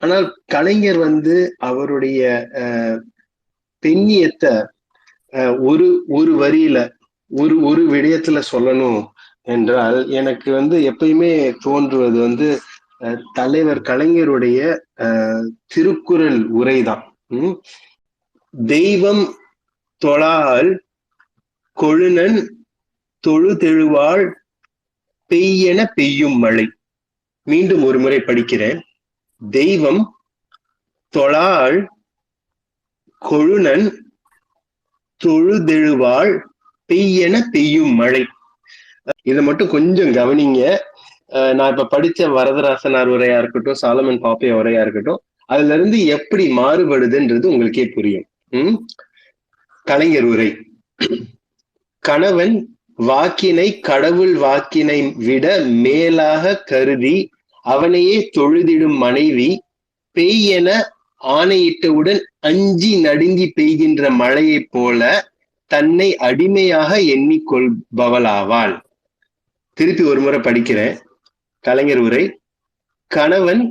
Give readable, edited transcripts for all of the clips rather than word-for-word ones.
ஆனால் கலைஞர் வந்து அவருடைய பெண்ணியத்தை ஒரு ஒரு வரியில ஒரு விடயத்துல சொல்லணும் என்றால் எனக்கு வந்து எப்பயுமே தோன்றுவது வந்து தலைவர் கலைஞருடைய திருக்குறள் உரைதான். தெய்வம் தொழால் கொழுநன் தொழுதெழுவாள் பெய்யென பெய்யும் மழை. மீண்டும் ஒரு முறை படிக்கிறேன். தெய்வம் தொழால் கொழுநன் தொழுதெழுவாள் பெய்யென பெய்யும் மழை. இதை மட்டும் கொஞ்சம் கவனிங்க. நான் இப்ப படிச்ச வரதராசனார் உரையா இருக்கட்டும், சாலமன் பாப்பையா உரையா இருக்கட்டும், அதுல இருந்து எப்படி மாறுபடுதுன்றது உங்களுக்கே புரியும். கலைஞர் உரை. கணவன் வாக்கினை கடவுள் வாக்கினை விட மேலாக கருதி அவனையே தொழுதிடும் மனைவி பெய்யென ஆணையிட்டவுடன் அஞ்சி நடுங்கி பெய்கின்ற மழையைப் போல தன்னை அடிமையாக எண்ணிக்கொள்பவளாவாள். திருப்பி ஒரு முறை படிக்கிறேன். கலைஞர் உரை. கணவன்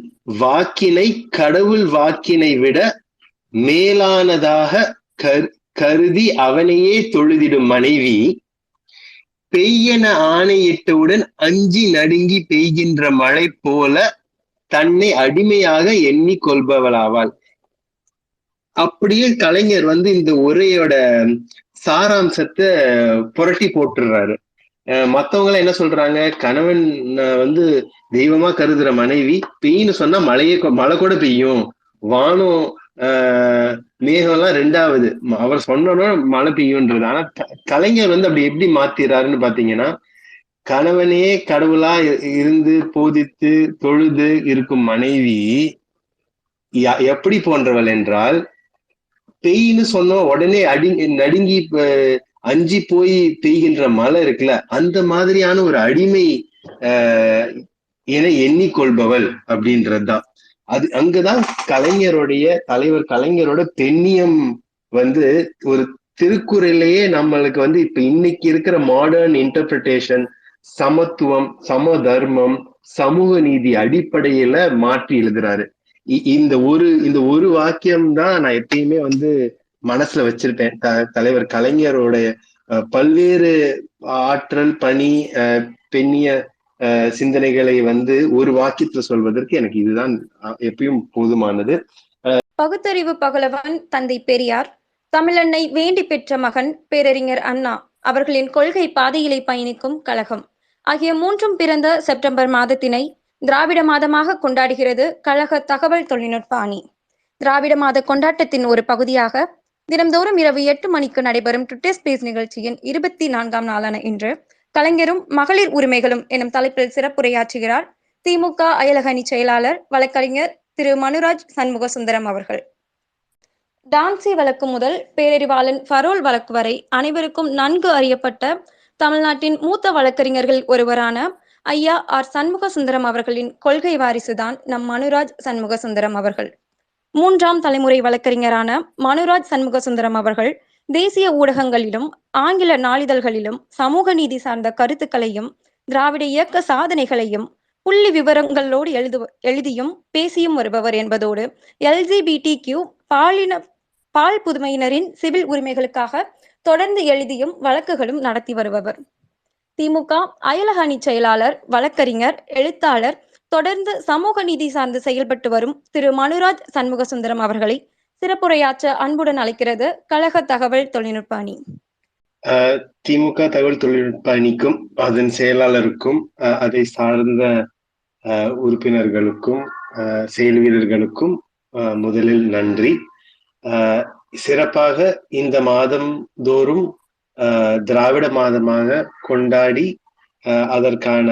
வாக்கினை கடவுள் வாக்கினை விட மேலானதாக கருதி அவனையே தொழுதிடும் மனைவி பெய்யென ஆணையிட்டவுடன் அஞ்சி நடுங்கி பெய்கின்ற மழை போல தன்னை அடிமையாக எண்ணிக்கொள்பவளாவாள். அப்படியே கலைஞர் வந்து இந்த உரையோட சாராம்சத்தை புரட்டி போட்டுறாரு. மத்தவங்க என்ன சொல்றாங்க, கணவன் வந்து தெய்வமா கருதுற மனைவி பெய்யுன்னு சொன்னா மழை கூட பெய்யும், வானம் மேகம் எல்லாம் ரெண்டாவது, அவர் சொன்னோன்னா மழை பெய்யும்ன்றது. ஆனா கலைஞர் வந்து அப்படி எப்படி மாத்திராருன்னு பாத்தீங்கன்னா, கணவனே கடவுளா இருந்து போதித்து தொழுது இருக்கும் மனைவி எப்படி போன்றவள் என்றால், பெய்ன்னு சொன்னோம் உடனே நடுங்கி அஞ்சி போய் பெய்கின்ற மழை இருக்குல்ல, அந்த மாதிரியான ஒரு அடிமை என எண்ணிக்கொள்பவள் அப்படின்றதுதான். அது அங்கதான் கலைஞருடைய தலைவர் கலைஞரோட பெண்ணியம் வந்து ஒரு திருக்குறளையே நம்மளுக்கு வந்து இப்ப இன்னைக்கு இருக்கிற மாடர்ன் இன்டர்பிரிட்டேஷன், சமத்துவம், சம தர்மம், சமூக நீதி அடிப்படையில மாற்றி எழுதுறாரு. இந்த ஒரு வாக்கியம் தான் நான் எப்பயுமே வந்து மனசுல வச்சிருப்பேன். தலைவர் கலைஞருடைய பல்வேறு ஆற்றல், பணி, பெண்ணிய சிந்தனைகளை வந்து ஒரு வாக்கியத்துல சொல்வதற்கு எனக்கு இதுதான் எப்பயும் போதுமானது. பகுத்தறிவு பகலவன் தந்தை பெரியார், தமிழன்னை வேண்டி பெற்ற மகன் பேரறிஞர் அண்ணா அவர்களின் கொள்கை பாதையிலே பயணிக்கும் கழகம் ஆகிய மூன்றும் பிறந்த செப்டம்பர் மாதத்தினை திராவிட மாதமாக கொண்டாடுகிறது கழக தகவல் தொழில்நுட்ப அணி. திராவிட மாத கொண்டாட்டத்தின் ஒரு பகுதியாக தினம்தோறும் இரவு 8 மணிக்கு நடைபெறும் டுடே ஸ்பேஸ் நிகழ்ச்சியின் 24ஆம் நாளான இன்று கலைஞரும் மகளிர் உரிமைகளும் எனும் தலைப்பில் சிறப்புரையாற்றுகிறார் திமுக அயலக அணி செயலாளர் வழக்கறிஞர் திரு மனுராஜ் சண்முக சுந்தரம் அவர்கள். டான்சி வழக்கு முதல் பேரறிவாளன் ஃபரோல் வழக்கு வரை அனைவருக்கும் நன்கு அறியப்பட்ட தமிழ்நாட்டின் மூத்த வழக்கறிஞர்கள் ஒருவரான ஐயா ஆர் சண்முக சுந்தரம் அவர்களின் கொள்கை வாரிசுதான் நம் மனுராஜ் சண்முக சுந்தரம் அவர்கள். 3ஆம் தலைமுறை வழக்கறிஞரான மனுராஜ் சண்முக சுந்தரம் அவர்கள் தேசிய ஊடகங்களிலும் ஆங்கில நாளிதழ்களிலும் சமூக நீதி சார்ந்த கருத்துக்களையும் திராவிட இயக்க சாதனைகளையும் புள்ளி விவரங்களோடு எழுதியும் பேசியும் வருபவர் என்பதோடு LGBTQ பால் புதுமையினரின் சிவில் உரிமைகளுக்காக தொடர்ந்து எழுதியும் வழக்குகளும் நடத்தி வருபவர். திமுக அயலக அணி செயலாளர், வழக்கறிஞர், எழுத்தாளர், தொடர்ந்து சமூக நீதி சார்ந்து செயல்பட்டு வரும் திரு மனுராஜ் சண்முக சுந்தரம் அவர்களை சிறப்புரையாற்ற அன்புடன் அழைக்கிறது கழக தகவல் தொழில்நுட்ப அணி. திமுக தகவல் தொழில்நுட்ப அணிக்கும் அதன் செயலாளருக்கும் அதை சார்ந்த உறுப்பினர்களுக்கும் செயல் வீரர்களுக்கும் முதலில் நன்றி. சிறப்பாக இந்த மாதம் தோறும் திராவிட மாதமாக கொண்டாடி அதற்கான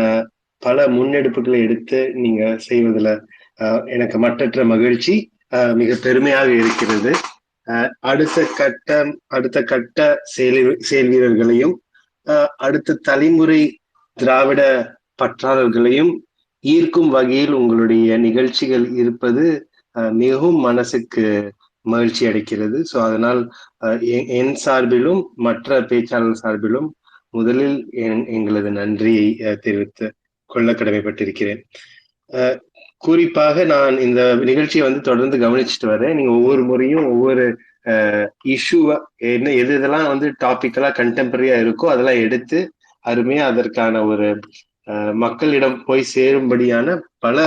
பல முன்னெடுப்புகளை எடுத்து நீங்க செய்வதில் எனக்கு மற்றற்ற மகிழ்ச்சி, மிக பெருமையாக இருக்கிறது. அடுத்த கட்ட செயல் வீரர்களையும் அடுத்த தலைமுறை திராவிட பற்றாளர்களையும் ஈர்க்கும் வகையில் உங்களுடைய நிகழ்ச்சிகள் இருப்பது மிகவும் மனசுக்கு மகிழ்ச்சி அளிக்கிறது. ஸோ அதனால் என் சார்பிலும் மற்ற பேச்சாளர் சார்பிலும் முதலில் எங்களது நன்றியை தெரிவித்து கொள்ள கடமைப்பட்டிருக்கிறேன். குறிப்பாக நான் இந்த நிகழ்ச்சியை வந்து தொடர்ந்து கவனிச்சுட்டு வரேன். நீங்க ஒவ்வொரு முறையும் ஒவ்வொரு இஷ்யூவா எது இதெல்லாம் வந்து டாபிக்கலா கண்டெம்பரரியா இருக்கோ அதெல்லாம் எடுத்து அருமையா அதற்கான ஒரு மக்களிடம் போய் சேரும்படியான பல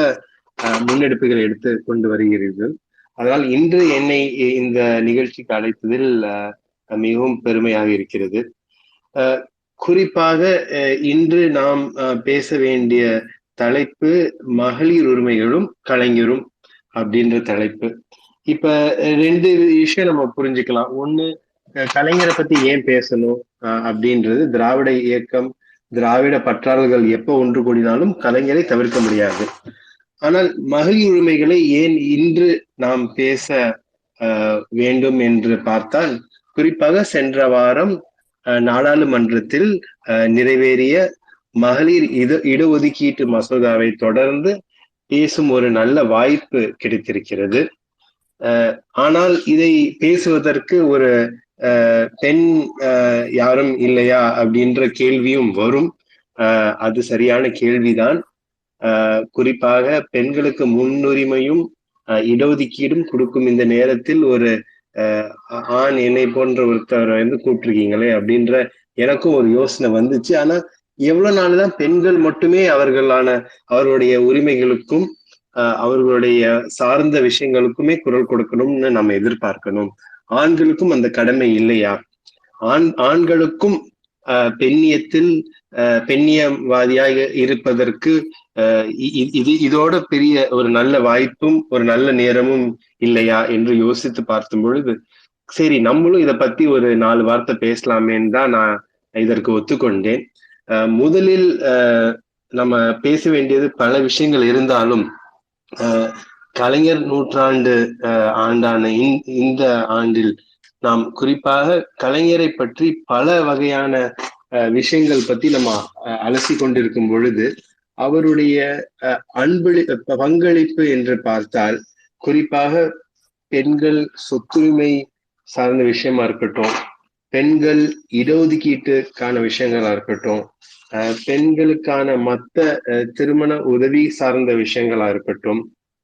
முன்னெடுப்புகளை எடுத்து கொண்டு வருகிறீர்கள். அதனால் இன்று என்னை இந்த நிகழ்ச்சிக்கு அழைத்ததில் மிகவும் பெருமையாக இருக்கிறது. குறிப்பாக இன்று நாம் பேச வேண்டிய தலைப்பு மகளிர் உரிமைகளும் கலைஞரும் அப்படின்ற தலைப்பு. இப்ப 2 விஷயம் நம்ம புரிஞ்சுக்கலாம். ஒண்ணு, கலைஞரை பத்தி ஏன் பேசணும் அப்படின்றது, திராவிட இயக்கம், திராவிட பற்றாளர்கள் எப்ப ஒன்று கூடினாலும் கலைஞரை தவிர்க்க முடியாது. ஆனால் மகளிர் உரிமைகளை ஏன் இன்று நாம் பேச வேண்டும் என்று பார்த்தால், குறிப்பாக சென்ற வாரம் நாடாளுமன்றத்தில் நிறைவேறிய மகளிர் இடஒதுக்கீட்டு மசோதாவை தொடர்ந்து பேசும் ஒரு நல்ல வாய்ப்பு கிடைத்திருக்கிறது. ஆனால் இதை பேசுவதற்கு ஒரு பெண் யாரும் இல்லையா அப்படின்ற கேள்வியும் வரும். அது சரியான கேள்விதான். குறிப்பாக பெண்களுக்கு முன்னுரிமையும் இடஒதுக்கீடும் கொடுக்கும் இந்த நேரத்தில் ஒரு ஆண் என்னை போன்ற ஒருத்தவரை வந்து கூப்பிட்டுருக்கீங்களே அப்படின்ற எனக்கும் ஒரு யோசனை வந்துச்சு. ஆனா எவ்வளவு நாள்தான் பெண்கள் மட்டுமே அவர்களுடைய உரிமைகளுக்கும் அவர்களுடைய சார்ந்த விஷயங்களுக்குமே குரல் கொடுக்கணும்னு நம்ம எதிர்பார்க்கணும்? ஆண்களுக்கும் அந்த கடமை இல்லையா? ஆண்களுக்கும் பெண்ணியத்தில் பெண்ணியவாதியாக இருப்பதற்கு இதோட பெரிய ஒரு நல்ல வாய்ப்பும் ஒரு நல்ல நேரமும் இல்லையா என்று யோசித்து பார்க்கும் பொழுது, சரி நம்மளும் இதை பத்தி ஒரு 4 வார்த்தை பேசலாமேன்னு தான் நான் இதற்கு ஒத்துக்கொண்டேன். முதலில் நம்ம பேச வேண்டியது பல விஷயங்கள் இருந்தாலும், கலைஞர் நூற்றாண்டு ஆண்டான இந்த ஆண்டில் நாம் குறிப்பாக கலைஞரை பற்றி பல வகையான விஷயங்கள் பத்தி நம்ம அலசி கொண்டிருக்கும் பொழுது, அவருடைய பங்களிப்பு என்று பார்த்தால், குறிப்பாக பெண்கள் சொத்துரிமை சார்ந்த விஷயமா இருக்கட்டும், பெண்கள் இடஒதுக்கீட்டுக்கான விஷயங்களா இருக்கட்டும், பெண்களுக்கான மற்ற திருமண உதவி சார்ந்த விஷயங்களா இருக்கட்டும்,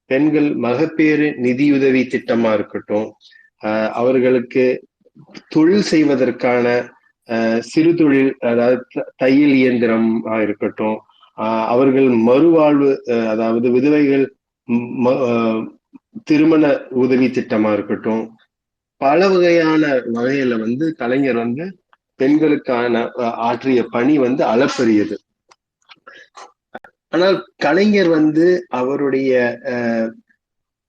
பெண்கள் மகப்பேறு நிதியுதவி திட்டமா இருக்கட்டும், அவர்களுக்கு தொழில் செய்வதற்கான சிறு தொழில், அதாவது தையல் இயந்திரம் இருக்கட்டும், அவர்கள் மறுவாழ்வு, அதாவது விதவைகள் திருமண உதவி திட்டமா இருக்கட்டும், பல வகையான வகையில வந்து கலைஞர் வந்து பெண்களுக்கான ஆற்றிய பணி வந்து அளப்பரியது. ஆனால் கலைஞர் வந்து அவருடைய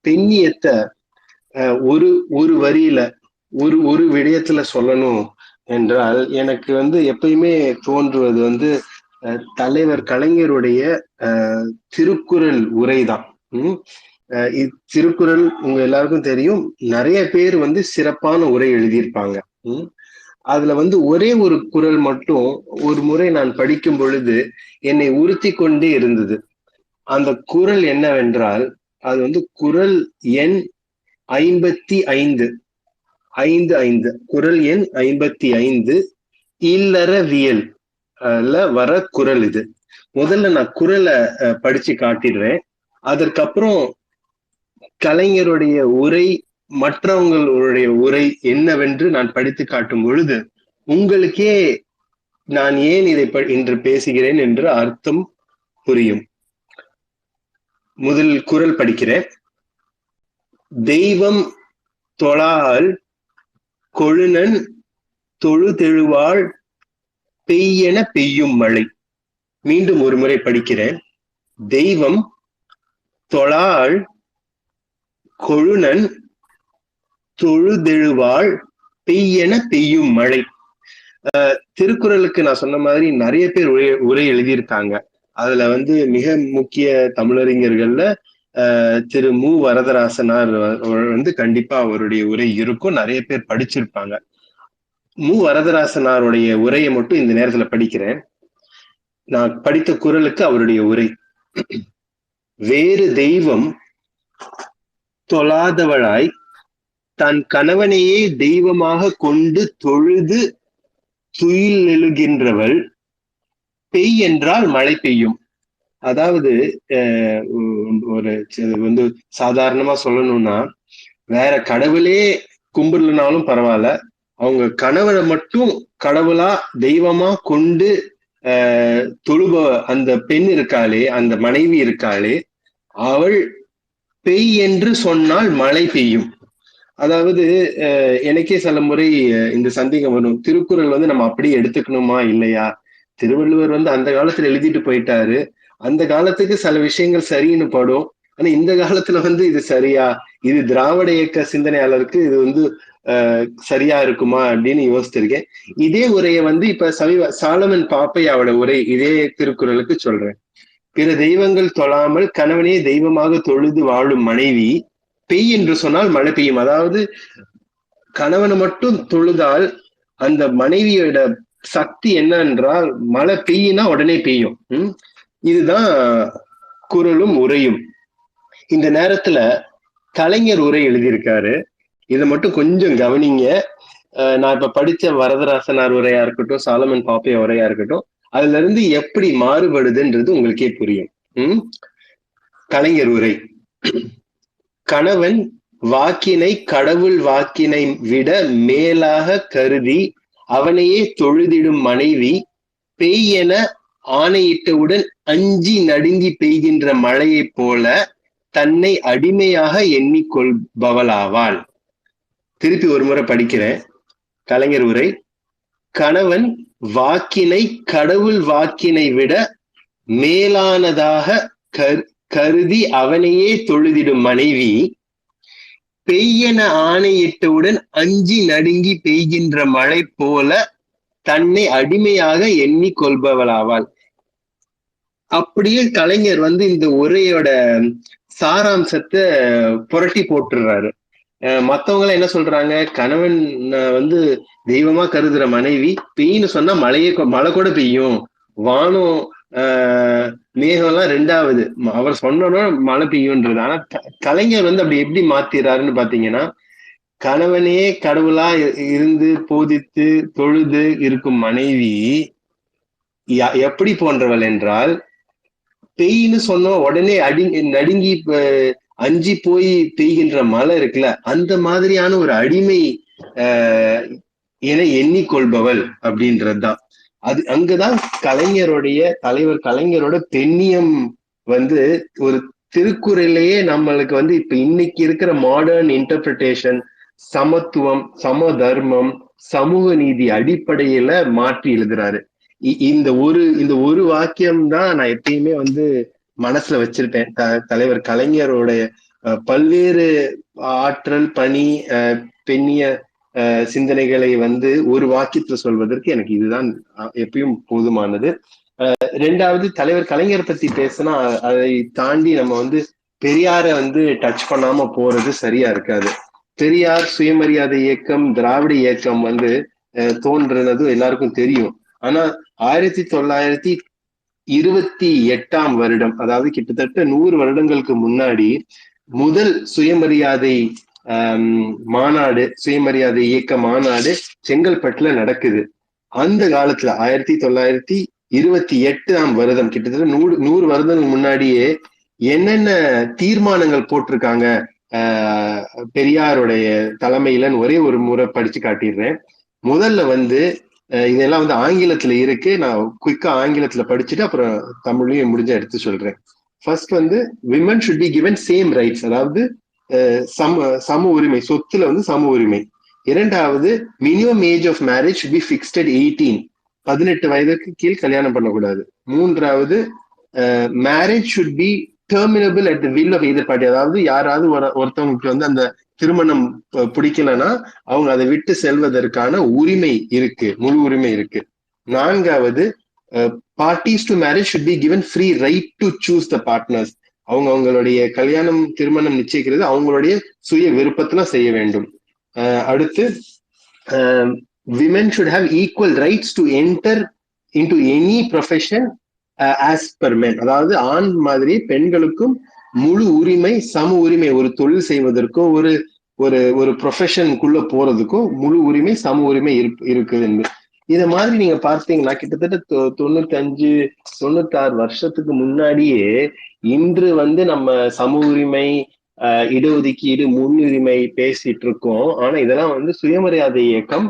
பெண்ணியத்தை ஒரு வரியில ஒரு விடயத்துல சொல்லணும் என்றால், எனக்கு வந்து எப்பயுமே தோன்றுவது வந்து தலைவர் கலைஞருடைய திருக்குறள் உரைதான். திருக்குறள் உங்க எல்லாருக்கும் தெரியும், நிறைய பேர் வந்து சிறப்பான உரை எழுதியிருப்பாங்க. அதுல வந்து ஒரே ஒரு குறள் மட்டும் ஒரு முறை நான் படிக்கும் பொழுது என்னை உறுத்தி கொண்டே இருந்தது. அந்த குறள் என்னவென்றால், அது வந்து குறள் எண் 55 குறள் எண் 55 இல்லறவியல் வர குறள் இது. முதல்ல நான் குறளை படிச்சு காட்டிடுறேன். அதற்கப்புறம் கலைஞருடைய உரை, மற்றவங்களுடைய உரை என்னவென்று நான் படித்து காட்டும் பொழுது உங்களுக்கே நான் ஏன் இதை இன்று பேசுகிறேன் என்று அர்த்தம் புரியும். முதல் குறள் படிக்கிறேன். தெய்வம் தொழால் கொழுநன் தொழுதெழுவாள் பெய்யென பெய்யும் மழை. மீண்டும் ஒரு முறை படிக்கிறேன். தெய்வம் தொழால் கொழுநன் தொழுதெழுவாள் பெய்யென பெய்யும் மழை. திருக்குறளுக்கு நான் சொன்ன மாதிரி நிறைய பேர் உரை எழுதியிருக்காங்க. அதுல வந்து மிக முக்கிய தமிழறிஞர்கள்ல திரு மு வரதராசனார் வந்து கண்டிப்பா அவருடைய உரை இருக்கும், நிறைய பேர் படிச்சிருப்பாங்க. மு வரதராசனாருடைய உரையை மட்டும் இந்த நேரத்துல படிக்கிறேன். நான் படித்த குறளுக்கு அவருடைய உரை. வேறு தெய்வம் தொழாதவளாய் தன் கணவனையே தெய்வமாக கொண்டு தொழுது துயில் எழுகின்றவள் பெய் என்றால் மழை பெய்யும். அதாவது ஒரு வந்து சாதாரணமா சொல்லணும்னா, வேற கடவுளே கும்பிடலனாலும் பரவாயில்ல, அவங்க கணவரை மட்டும் கடவுளா தெய்வமா கொண்டு தொழுப அந்த பெண் இருக்காளே, அந்த மனைவி இருக்காளே, அவள் பெய் என்று சொன்னால் மழை பெய்யும். அதாவது எனக்கே சில முறை இந்த சந்தேகம் வரும். திருக்குறள் வந்து நம்ம அப்படியே எடுத்துக்கணுமா இல்லையா? திருவள்ளுவர் வந்து அந்த காலத்துல எழுதிட்டு போயிட்டாரு. அந்த காலத்துக்கு சில விஷயங்கள் சரின்னு படும். ஆனா இந்த காலத்துல வந்து இது சரியா? இது திராவிட இயக்க சிந்தனையாளருக்கு இது வந்து சரியா இருக்குமா அப்படின்னு யோசிச்சிருக்கேன். இதே உரையை வந்து இப்ப சாலமன் பாப்பையாவோட உரை இதே திருக்குறளுக்கு சொல்றேன். பிற தெய்வங்கள் தொழாமல் கணவனே தெய்வமாக தொழுது வாழும் மனைவி பெய் என்று சொன்னால் மழை பெய்யும். அதாவது கணவனை மட்டும் தொழுதால் அந்த மனைவியோட சக்தி என்ன என்றால் மழை பெய்யினா உடனே பெய்யும். இதுதான் குறளும் உரையும். இந்த நேரத்துல கலைஞர் உரை எழுதியிருக்காரு. இதை மட்டும் கொஞ்சம் கவனிங்க. நான் இப்ப படிச்ச வரதராசனார் உரையா இருக்கட்டும், சாலமன் பாப்பையா உரையா இருக்கட்டும், அதுல இருந்து எப்படி மாறுபடுதுன்றது உங்களுக்கே புரியும். கலைஞர் உரை. கணவன் வாக்கினை கடவுள் வாக்கினை விட மேலாக கருதி அவனையே தொழுதிடும் மனைவி பெய்யென ஆணையிட்டவுடன் அஞ்சி நடுங்கி பெய்கின்ற மழையைப் போல தன்னை அடிமையாக எண்ணிக்கொள்பவளாவாள். திருப்பி ஒரு முறை படிக்கிறேன். கலைஞர் உரை. கணவன் வாக்கினை கடவுள் வாக்கினை விட மேலானதாக கருதி அவனையே தொழுதிடும் மனைவி பெய்யென ஆணையிட்டவுடன் அஞ்சி நடுங்கி பெய்கின்ற மழை போல தன்னை அடிமையாக எண்ணிக்கொள்பவளாவாள். அப்படியே கலைஞர் வந்து இந்த உரையோட சாராம்சத்தை புரட்டி போட்டுறாரு. மத்தவங்க என்ன சொல்றாங்க, கணவன் வந்து தெய்வமா கருதுற மனைவி பெய்ன்னு சொன்னா மழை கூட பெய்யும், வானம் மேகம்லாம் ரெண்டாவது, அவர் சொன்னா மழை பெய்யும்ன்றது. ஆனா கலைஞர் வந்து அப்படி எப்படி மாத்திராருன்னு பாத்தீங்கன்னா, கணவனே கடவுளா இருந்து போதித்து தொழுது இருக்கும் மனைவி எப்படி போன்றவள் என்றால், பெய்ன்னு சொன்ன உடனே நடுங்கி அஞ்சி போய் பெய்கின்ற மழை இருக்குல்ல, அந்த மாதிரியான ஒரு அடிமை என எண்ணிக்கொள்பவள் அப்படின்றதுதான். அது அங்கதான் தலைவர் கலைஞரோட பெண்ணியம் வந்து ஒரு திருக்குறளையே நம்மளுக்கு வந்து இப்ப இன்னைக்கு இருக்கிற மாடர்ன் இன்டர்பிரிட்டேஷன், சமத்துவம், சம தர்மம், சமூக நீதி அடிப்படையில மாற்றி எழுதுறாரு. இந்த ஒரு வாக்கியம் தான் நான் எப்பயுமே வந்து மனசுல வச்சிருப்பேன். தலைவர் கலைஞரோட பல்வேறு ஆற்றல், பணி, பெண்ணிய சிந்தனைகளை வந்து ஒரு வாக்கியத்துல சொல்வதற்கு எனக்கு இதுதான் எப்பயும் போதுமானது. ரெண்டாவது, தலைவர் கலைஞர் பத்தி பேசினா அதை தாண்டி நம்ம வந்து பெரியார வந்து டச் பண்ணாம போறது சரியா இருக்காது. பெரியார் சுயமரியாதை இயக்கம், திராவிட இயக்கம் வந்து தோன்றுனது எல்லாருக்கும் தெரியும். ஆனா 1928ஆம் வருடம், அதாவது கிட்டத்தட்ட 100 வருடங்களுக்கு முன்னாடி முதல் சுயமரியாதை மாநாடு, சுயமரியாதை இயக்க மாநாடு செங்கல்பட்டுல நடக்குது. அந்த காலத்துல 1928ஆம் வருடம், கிட்டத்தட்ட 100 வருடங்களுக்கு முன்னாடியே என்னென்ன தீர்மானங்கள் போட்டிருக்காங்க பெரியாருடைய தலைமையிலன்னு ஒரே ஒரு முறை படிச்சு காட்டிடுறேன். முதல்ல வந்து இதெல்லாம் வந்து ஆங்கிலத்துல இருக்கு. நான் குயிக்கா ஆங்கிலத்துல படிச்சுட்டு அப்புறம் தமிழ்லயும் முடிஞ்ச எடுத்து சொல்றேன். ஃபர்ஸ்ட் வந்து women should be given same rights, அதாவது சம உரிமை, சொத்துல வந்து சம உரிமை. இரண்டாவது, minimum age of marriage should be fixed at 18 வயதுக்கு கீழ் கல்யாணம் பண்ணக்கூடாது. மூன்றாவது, marriage should be terminable at the will of either party, அதாவது யாராவது ஒருத்தவங்களுக்கு வந்து அந்த திருமணம் பிடிக்கலன்னா அவங்க அதை விட்டு செல்வதற்கான உரிமை இருக்கு, முழு உரிமை இருக்கு. நான்காவது, parties to marriage should be given free right to choose the partners, அவங்களுடைய கல்யாணம் திருமணம் நிச்சயிக்கிறது அவங்களுடைய சுய விருப்பத்துல செய்ய வேண்டும். அடுத்து, women should have equal rights to enter into any profession as per men, அதாவது ஆண் மாதிரி பெண்களுக்கும் முழு உரிமை, சம உரிமை, ஒரு தொழில் செய்வதற்கோ ஒரு ப்ரொஃபஷனுக்குள்ள போறதுக்கும் முழு உரிமை, சம உரிமை இருக்குது. இத மாதிரி நீங்க பார்த்தீங்கன்னா கிட்டத்தட்ட 95 96 வருஷத்துக்கு முன்னாடியே இன்று வந்து நம்ம சம உரிமை, இடஒதுக்கீடு, முன்னுரிமை பேசிட்டு இருக்கோம். ஆனா இதெல்லாம் வந்து சுயமரியாதை இயக்கம்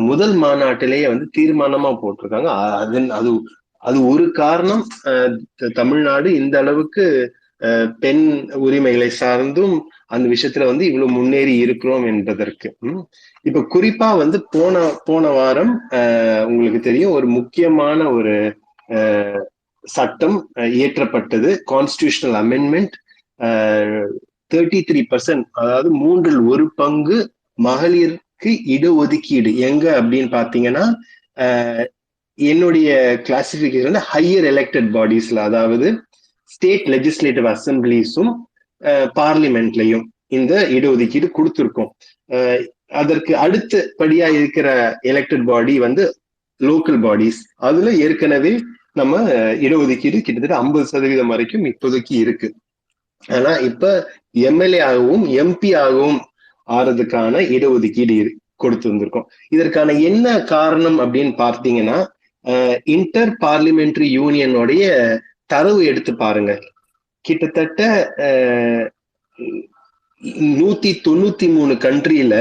முதல் மாநாட்டிலேயே வந்து தீர்மானமா போட்டிருக்காங்க. அது அது ஒரு காரணம். தமிழ்நாடு இந்த அளவுக்கு பெண் உரிமைகளை சார்ந்தும் அந்த விஷயத்துல வந்து இவ்வளவு முன்னேறி இருக்கிறோம் என்பதற்கு. இப்ப குறிப்பா வந்து போன வாரம் உங்களுக்கு தெரியும் ஒரு முக்கியமான ஒரு சட்டம் இயற்றப்பட்டது. Constitutional amendment. 33%, அதாவது 1/3 மகளிருக்கு இடஒதுக்கீடு எங்க அப்படின்னு பாத்தீங்கன்னா என்னுடைய கிளாசிபிகேஷன் ஹையர் எலெக்டட் பாடிஸ்ல, அதாவது ஸ்டேட் லெஜிஸ்லேட்டிவ் அசம்பிளிஸும் பார்லிமெண்ட்லயும் இந்த இடஒதுக்கீடு கொடுத்திருக்கோம். அதற்கு அடுத்தபடியா இருக்கிற எலெக்டட் பாடி வந்து லோக்கல் பாடிஸ். அதுல ஏற்கனவே நம்ம இடஒதுக்கீடு கிட்டத்தட்ட 50% வரைக்கும் இப்போதைக்கு இருக்கு. ஆனா இப்ப எம்எல்ஏ ஆகவும் எம்பி ஆகவும் ஆறதுக்கான இடஒதுக்கீடு கொடுத்து வந்திருக்கோம். இதற்கான என்ன காரணம் அப்படின்னு பார்த்தீங்கன்னா, இன்டர் பார்லிமெண்டரி யூனியனுடைய தரவு எடுத்து பாருங்க. கிட்டத்தட்ட 193 கண்ட்ரியில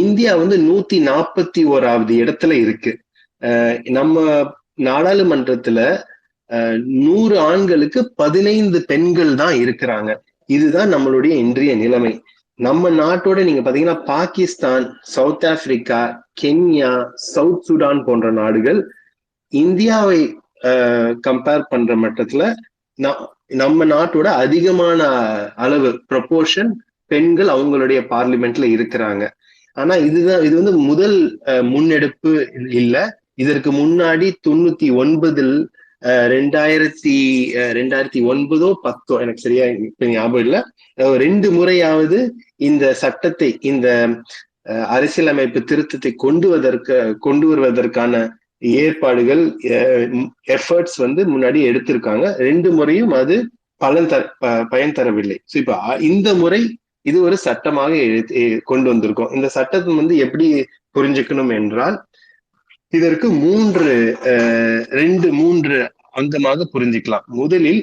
இந்தியா வந்து 141வது இடத்துல இருக்கு. நம்ம நாடாளுமன்றத்துல 100 ஆண்களுக்கு 15 பெண்கள் தான் இருக்கிறாங்க. இதுதான் நம்மளுடைய இன்றைய நிலைமை. நம்ம நாட்டோட நீங்க பாத்தீங்கன்னா Pakistan, south Africa, Kenya, south Sudan போன்ற நாடுகள் இந்தியாவை கம்பேர் பண்ற மட்டத்துல நம்ம நாட்டோட அதிகமான அளவு ப்ரொபோர்ஷன் பெண்கள் அவங்களுடைய பார்லிமெண்ட்ல இருக்கிறாங்க. ஆனா இது வந்து முதல் முன்னெடுப்பு இல்ல. இதற்கு முன்னாடி 99 2009 எனக்கு சரியா ஞாபகம் இல்ல, 2 முறையாவது இந்த சட்டத்தை, இந்த அரசியலமைப்பு திருத்தத்தை கொண்டு வருவதற்கான ஏற்பாடுகள், எஃபர்ட்ஸ் வந்து முன்னாடி எடுத்திருக்காங்க. 2 முறையும் அது பயன் தரவில்லை. இப்ப இந்த முறை இது ஒரு சட்டமாக கொண்டு வந்திருக்கோம். இந்த சட்டத்தை வந்து எப்படி புரிஞ்சுக்கணும் என்றால், இதற்கு 3 அங்கமாக புரிஞ்சுக்கலாம். முதலில்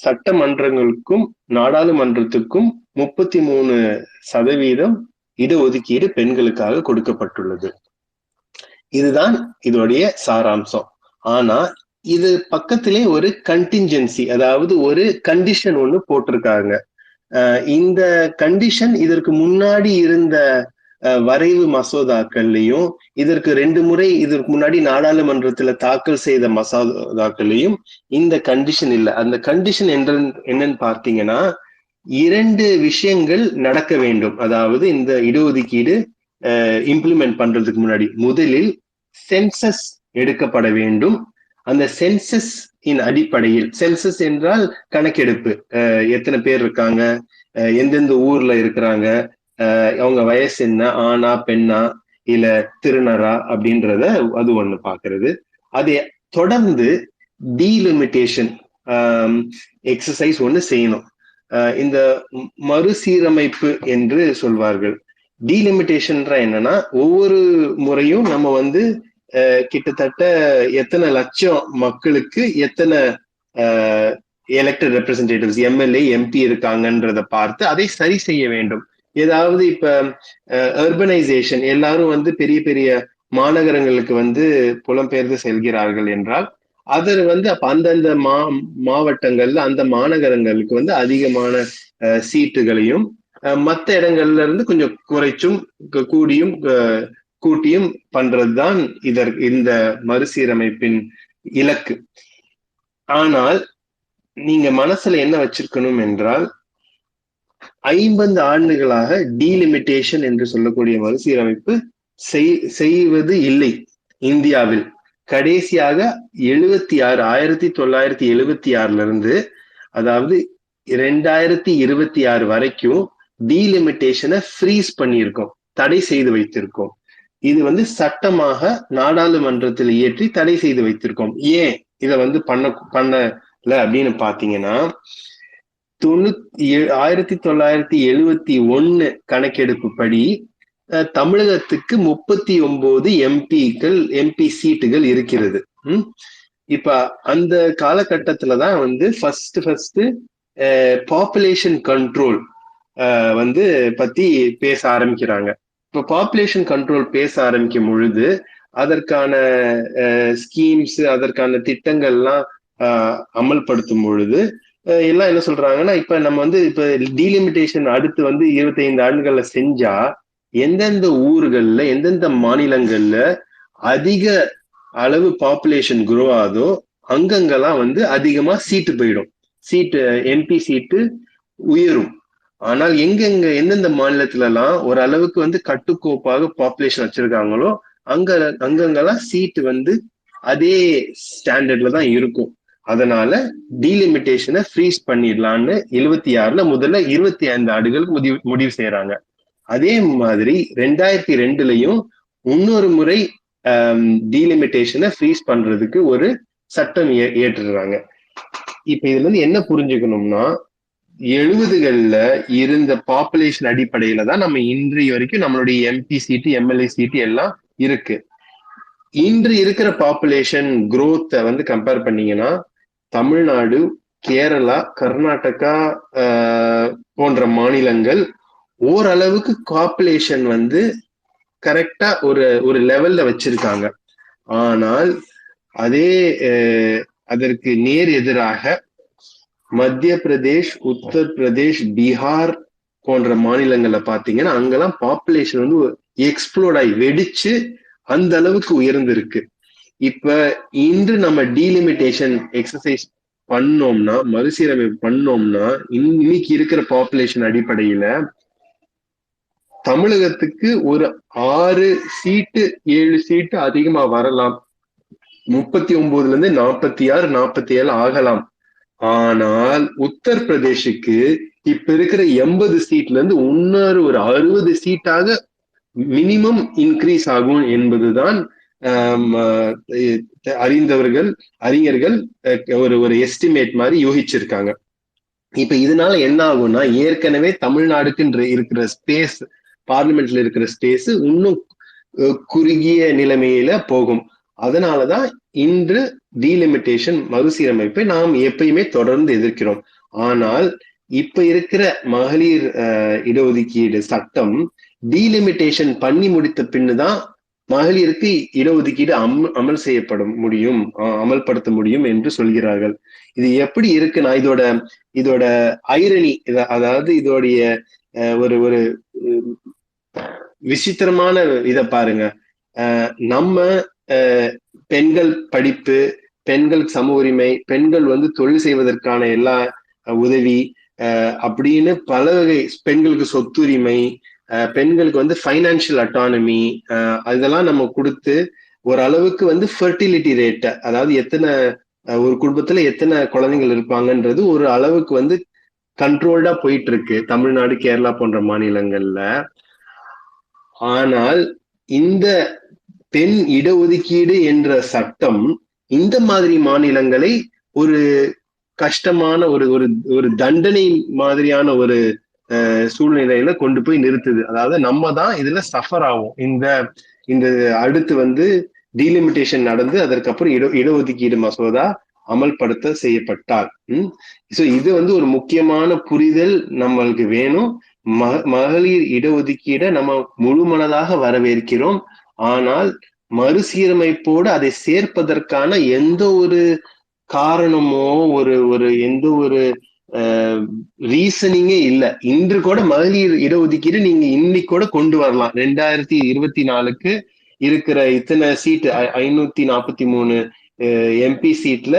சட்டமன்றங்களுக்கும் நாடாளுமன்றத்துக்கும் 33% இடஒதுக்கீடு பெண்களுக்காக கொடுக்கப்பட்டுள்ளது. இதுதான் இதோடைய சாராம்சம். ஆனா இது பக்கத்திலே ஒரு கண்டின்ஜென்சி, அதாவது ஒரு கண்டிஷன் ஒண்ணு போட்டிருக்காங்க. இந்த கண்டிஷன் இதற்கு முன்னாடி இருந்த வரைவு மசோதாக்கள்லையும், இதற்கு முன்னாடி நாடாளுமன்றத்துல தாக்கல் செய்த மசோதாக்கள்லையும் இந்த கண்டிஷன் இல்லை. அந்த கண்டிஷன் என்னன்னு பார்த்தீங்கன்னா, 2 விஷயங்கள் நடக்க வேண்டும். அதாவது இந்த இடஒதுக்கீடு இம்ப்ளிமெண்ட் பண்றதுக்கு முன்னாடி முதலில் சென்சஸ் எடுக்கப்பட வேண்டும். அந்த சென்சஸ் அடிப்படையில், சென்சஸ் என்றால் கணக்கெடுப்பு, எத்தனை பேர் இருக்காங்க, எந்தெந்த ஊர்ல இருக்கிறாங்க, அவங்க வயசு என்ன, ஆணா பெண்ணா இல்ல திருநரா அப்படின்றத அது ஒண்ணு பாக்குறது. அதை தொடர்ந்து டீலிமிட்டேஷன் எக்ஸசைஸ் ஒண்ணு செய்யணும். இந்த மறுசீரமைப்பு என்று சொல்வார்கள். டீலிமிட்டேஷன் என்னன்னா, ஒவ்வொரு முறையும் நம்ம வந்து கிட்டத்தட்ட எத்தனை லட்சம் மக்களுக்கு எத்தனை எலெக்டட் ரெப்ரசன்டேட்டிவ்ஸ், எம்எல்ஏ, எம்பி இருக்காங்கன்றத பார்த்து அதை சரி செய்ய வேண்டும். ஏதாவது இப்ப அர்பனைசேஷன், எல்லாரும் வந்து பெரிய பெரிய மாநகரங்களுக்கு வந்து புலம்பெயர்ந்து செல்கிறார்கள் என்றால், அதில் வந்து அப்ப அந்தந்த மாவட்டங்கள்ல அந்த மாநகரங்களுக்கு வந்து அதிகமான சீட்டுகளையும், மற்ற இடங்கள்ல இருந்து கொஞ்சம் குறைச்சும் கூட்டியும் பண்றதுதான் இந்த மறுசீரமைப்பின் இலக்கு. ஆனால் நீங்க மனசுல என்ன வச்சிருக்கணும் என்றால், 50 ஆண்டுகளாக டீலிமிட்டேஷன் என்று சொல்லக்கூடிய மறுசீரமைப்பு செய்வது இல்லை இந்தியாவில். கடைசியாக 1976 இருந்து, அதாவது 2026 வரைக்கும் டீலிமிட்டேஷனை ஃப்ரீஸ் பண்ணியிருக்கோம், தடை செய்து வைத்திருக்கோம். இது வந்து சட்டமாக நாடாளுமன்றத்தில் இயற்றி தடை செய்து வைத்திருக்கோம். ஏன் இதை வந்து பண்ணல அப்படின்னு பாத்தீங்கன்னா, 1971 கணக்கெடுப்பு படி தமிழகத்துக்கு 39 எம்பி சீட்டுகள் இருக்கிறது. இப்ப அந்த காலகட்டத்துலதான் வந்து ஃபர்ஸ்ட் பாப்புலேஷன் கண்ட்ரோல் வந்து பத்தி பேச ஆரம்பிக்கிறாங்க. இப்ப பாப்புலேஷன் கண்ட்ரோல் பேச ஆரம்பிக்கும் பொழுது அதற்கான ஸ்கீம்ஸ், அதற்கான திட்டங்கள்லாம் அமல்படுத்தும் பொழுது எல்லாம் என்ன சொல்றாங்கன்னா, இப்ப நம்ம வந்து இப்ப டீலிமிட்டேஷன் அடுத்து வந்து 25 ஆண்டுகள்ல செஞ்சா எந்தெந்த ஊர்கள்ல, எந்தெந்த மாநிலங்கள்ல அதிக அளவு பாப்புலேஷன் குரோ ஆகுதோ அங்கங்கெல்லாம் வந்து அதிகமா சீட்டு போயிடும், எம்பி சீட்டு உயரும். ஆனால் எந்தெந்த மாநிலத்துல எல்லாம் ஓரளவுக்கு வந்து கட்டுக்கோப்பாக பாப்புலேஷன் வச்சிருக்காங்களோ அங்கங்கெல்லாம் சீட்டு வந்து அதே ஸ்டாண்டர்ட்ல தான் இருக்கும். அதனால டீலிமிட்டேஷனை ஃப்ரீஸ் பண்ணிடலான்னு 76ல முதல்ல 25 ஆண்டுகளுக்கு முடிவு செய்யறாங்க. அதே மாதிரி 2002லயும் இன்னொரு முறை டீலிமிட்டேஷனை ஃப்ரீஸ் பண்றதுக்கு ஒரு சட்டம் ஏற்றுறாங்க. இப்ப இதுல இருந்து என்ன புரிஞ்சுக்கணும்னா, 70கள்ல இருந்த பாப்புலேஷன் அடிப்படையில தான் நம்ம இன்றைய வரைக்கும் நம்மளுடைய எம்பி சீட்டு, எம்எல்ஏ சீட்டு எல்லாம் இருக்கு. இன்று இருக்கிற பாப்புலேஷன் குரோத்தை வந்து கம்பேர் பண்ணீங்கன்னா தமிழ்நாடு, கேரளா, கர்நாடகா போன்ற மாநிலங்கள் ஓரளவுக்கு பாப்புலேஷன் வந்து கரெக்டா ஒரு லெவல்ல வச்சிருக்காங்க. ஆனால் அதற்கு நேர் எதிராக மத்திய பிரதேஷ், உத்தரப்பிரதேஷ், பீகார் போன்ற மாநிலங்கள்ல பாத்தீங்கன்னா அங்கெல்லாம் பாப்புலேஷன் வந்து எக்ஸ்ப்ளோட் ஆகி வெடிச்சு அந்த அளவுக்கு உயர்ந்திருக்கு. இப்ப இன்று நம்ம டீலிமிட்டேஷன் எக்ஸசைஸ் பண்ணோம்னா, மறுசீரமைப்பு பண்ணோம்னா, இன்னைக்கு இருக்கிற பாப்புலேஷன் அடிப்படையில தமிழகத்துக்கு ஒரு 6 சீட்டு 7 சீட்டு அதிகமா வரலாம். 39ல இருந்து 46, 47 ஆகலாம். ஆனால் உத்தரப்பிரதேஷுக்கு இப்ப இருக்கிற 80 சீட்ல இருந்து இன்னொரு ஒரு 60 சீட்டாக மினிமம் இன்க்ரீஸ் ஆகும் என்பதுதான் அறிஞர்கள் ஒரு எஸ்டிமேட் மாதிரி யோசிச்சிருக்காங்க. இப்ப இதனால என்ன ஆகும்னா, ஏற்கனவே தமிழ்நாடுக்கு இருக்கிற ஸ்பேஸ், பார்லிமெண்ட்ல இருக்கிற ஸ்பேஸ் இன்னும் குறுகிய நிலைமையில போகும். அதனாலதான் இன்று டீலிமிட்டேஷன் மறுசீரமைப்பை நாம் எப்பயுமே தொடர்ந்து எதிர்க்கிறோம். ஆனால் இப்ப இருக்கிற மகளிர் இடஒதுக்கீடு சட்டம் டீலிமிட்டேஷன் பண்ணி முடித்த பின்னுதான் மகளிருக்கு இடஒதுக்கீடு அமல்படுத்த முடியும் என்று சொல்கிறார்கள். இது எப்படி இருக்குன்னா, இதோட ஐரணி, அதாவது இதோடைய ஒரு விசித்திரமான இத பாருங்க. நம்ம பெண்கள் படிப்பு, பெண்கள் சம உரிமை, பெண்கள் வந்து தொழில் செய்வதற்கான எல்லா உதவி அப்படின்னு பல வகை, பெண்களுக்கு சொத்துரிமை, பெண்களுக்கு வந்து ஃபைனான்சியல் அட்டானமி, அதெல்லாம் நம்ம கொடுத்து ஓரளவுக்கு வந்து ஃபெர்டிலிட்டி ரேட், அதாவது ஒரு குடும்பத்துல எத்தனை குழந்தைகள் இருப்பாங்கன்றது ஒரு அளவுக்கு வந்து கண்ட்ரோல்டா போயிட்டு இருக்கு தமிழ்நாடு, கேரளா போன்ற மாநிலங்கள்ல. ஆனால் இந்த பெண் இடஒதுக்கீடு என்ற சட்டம் இந்த மாதிரி மாநிலங்களை ஒரு கஷ்டமான ஒரு தண்டனை மாதிரியான ஒரு சூழ்நிலையில கொண்டு போய் நிறுத்துது. அதாவது நம்ம தான் இதுல சஃபர் ஆகும். இந்த அடுத்து வந்து டீலிமிட்டேஷன் நடந்து அதற்கப்புறம் இடஒதுக்கீடு மசோதா அமல்படுத்த செய்யப்பட்டால், சோ இது வந்து ஒரு முக்கியமான புரிதல் நம்மளுக்கு வேணும். மகளிர் இடஒதுக்கீடை நம்ம முழுமனதாக வரவேற்கிறோம். ஆனால் மறுசீரமைப்போடு அதை சேர்ப்பதற்கான எந்த ஒரு காரணமோ எந்த ஒரு ரீசனிங்கே இல்லை. இன்று கூட மகளிர் இடஒதுக்கீடு நீங்க இன்னைக்கு கூட கொண்டு வரலாம். 2024க்கு இருக்கிற இத்தனை சீட்டு 543 எம்பி சீட்ல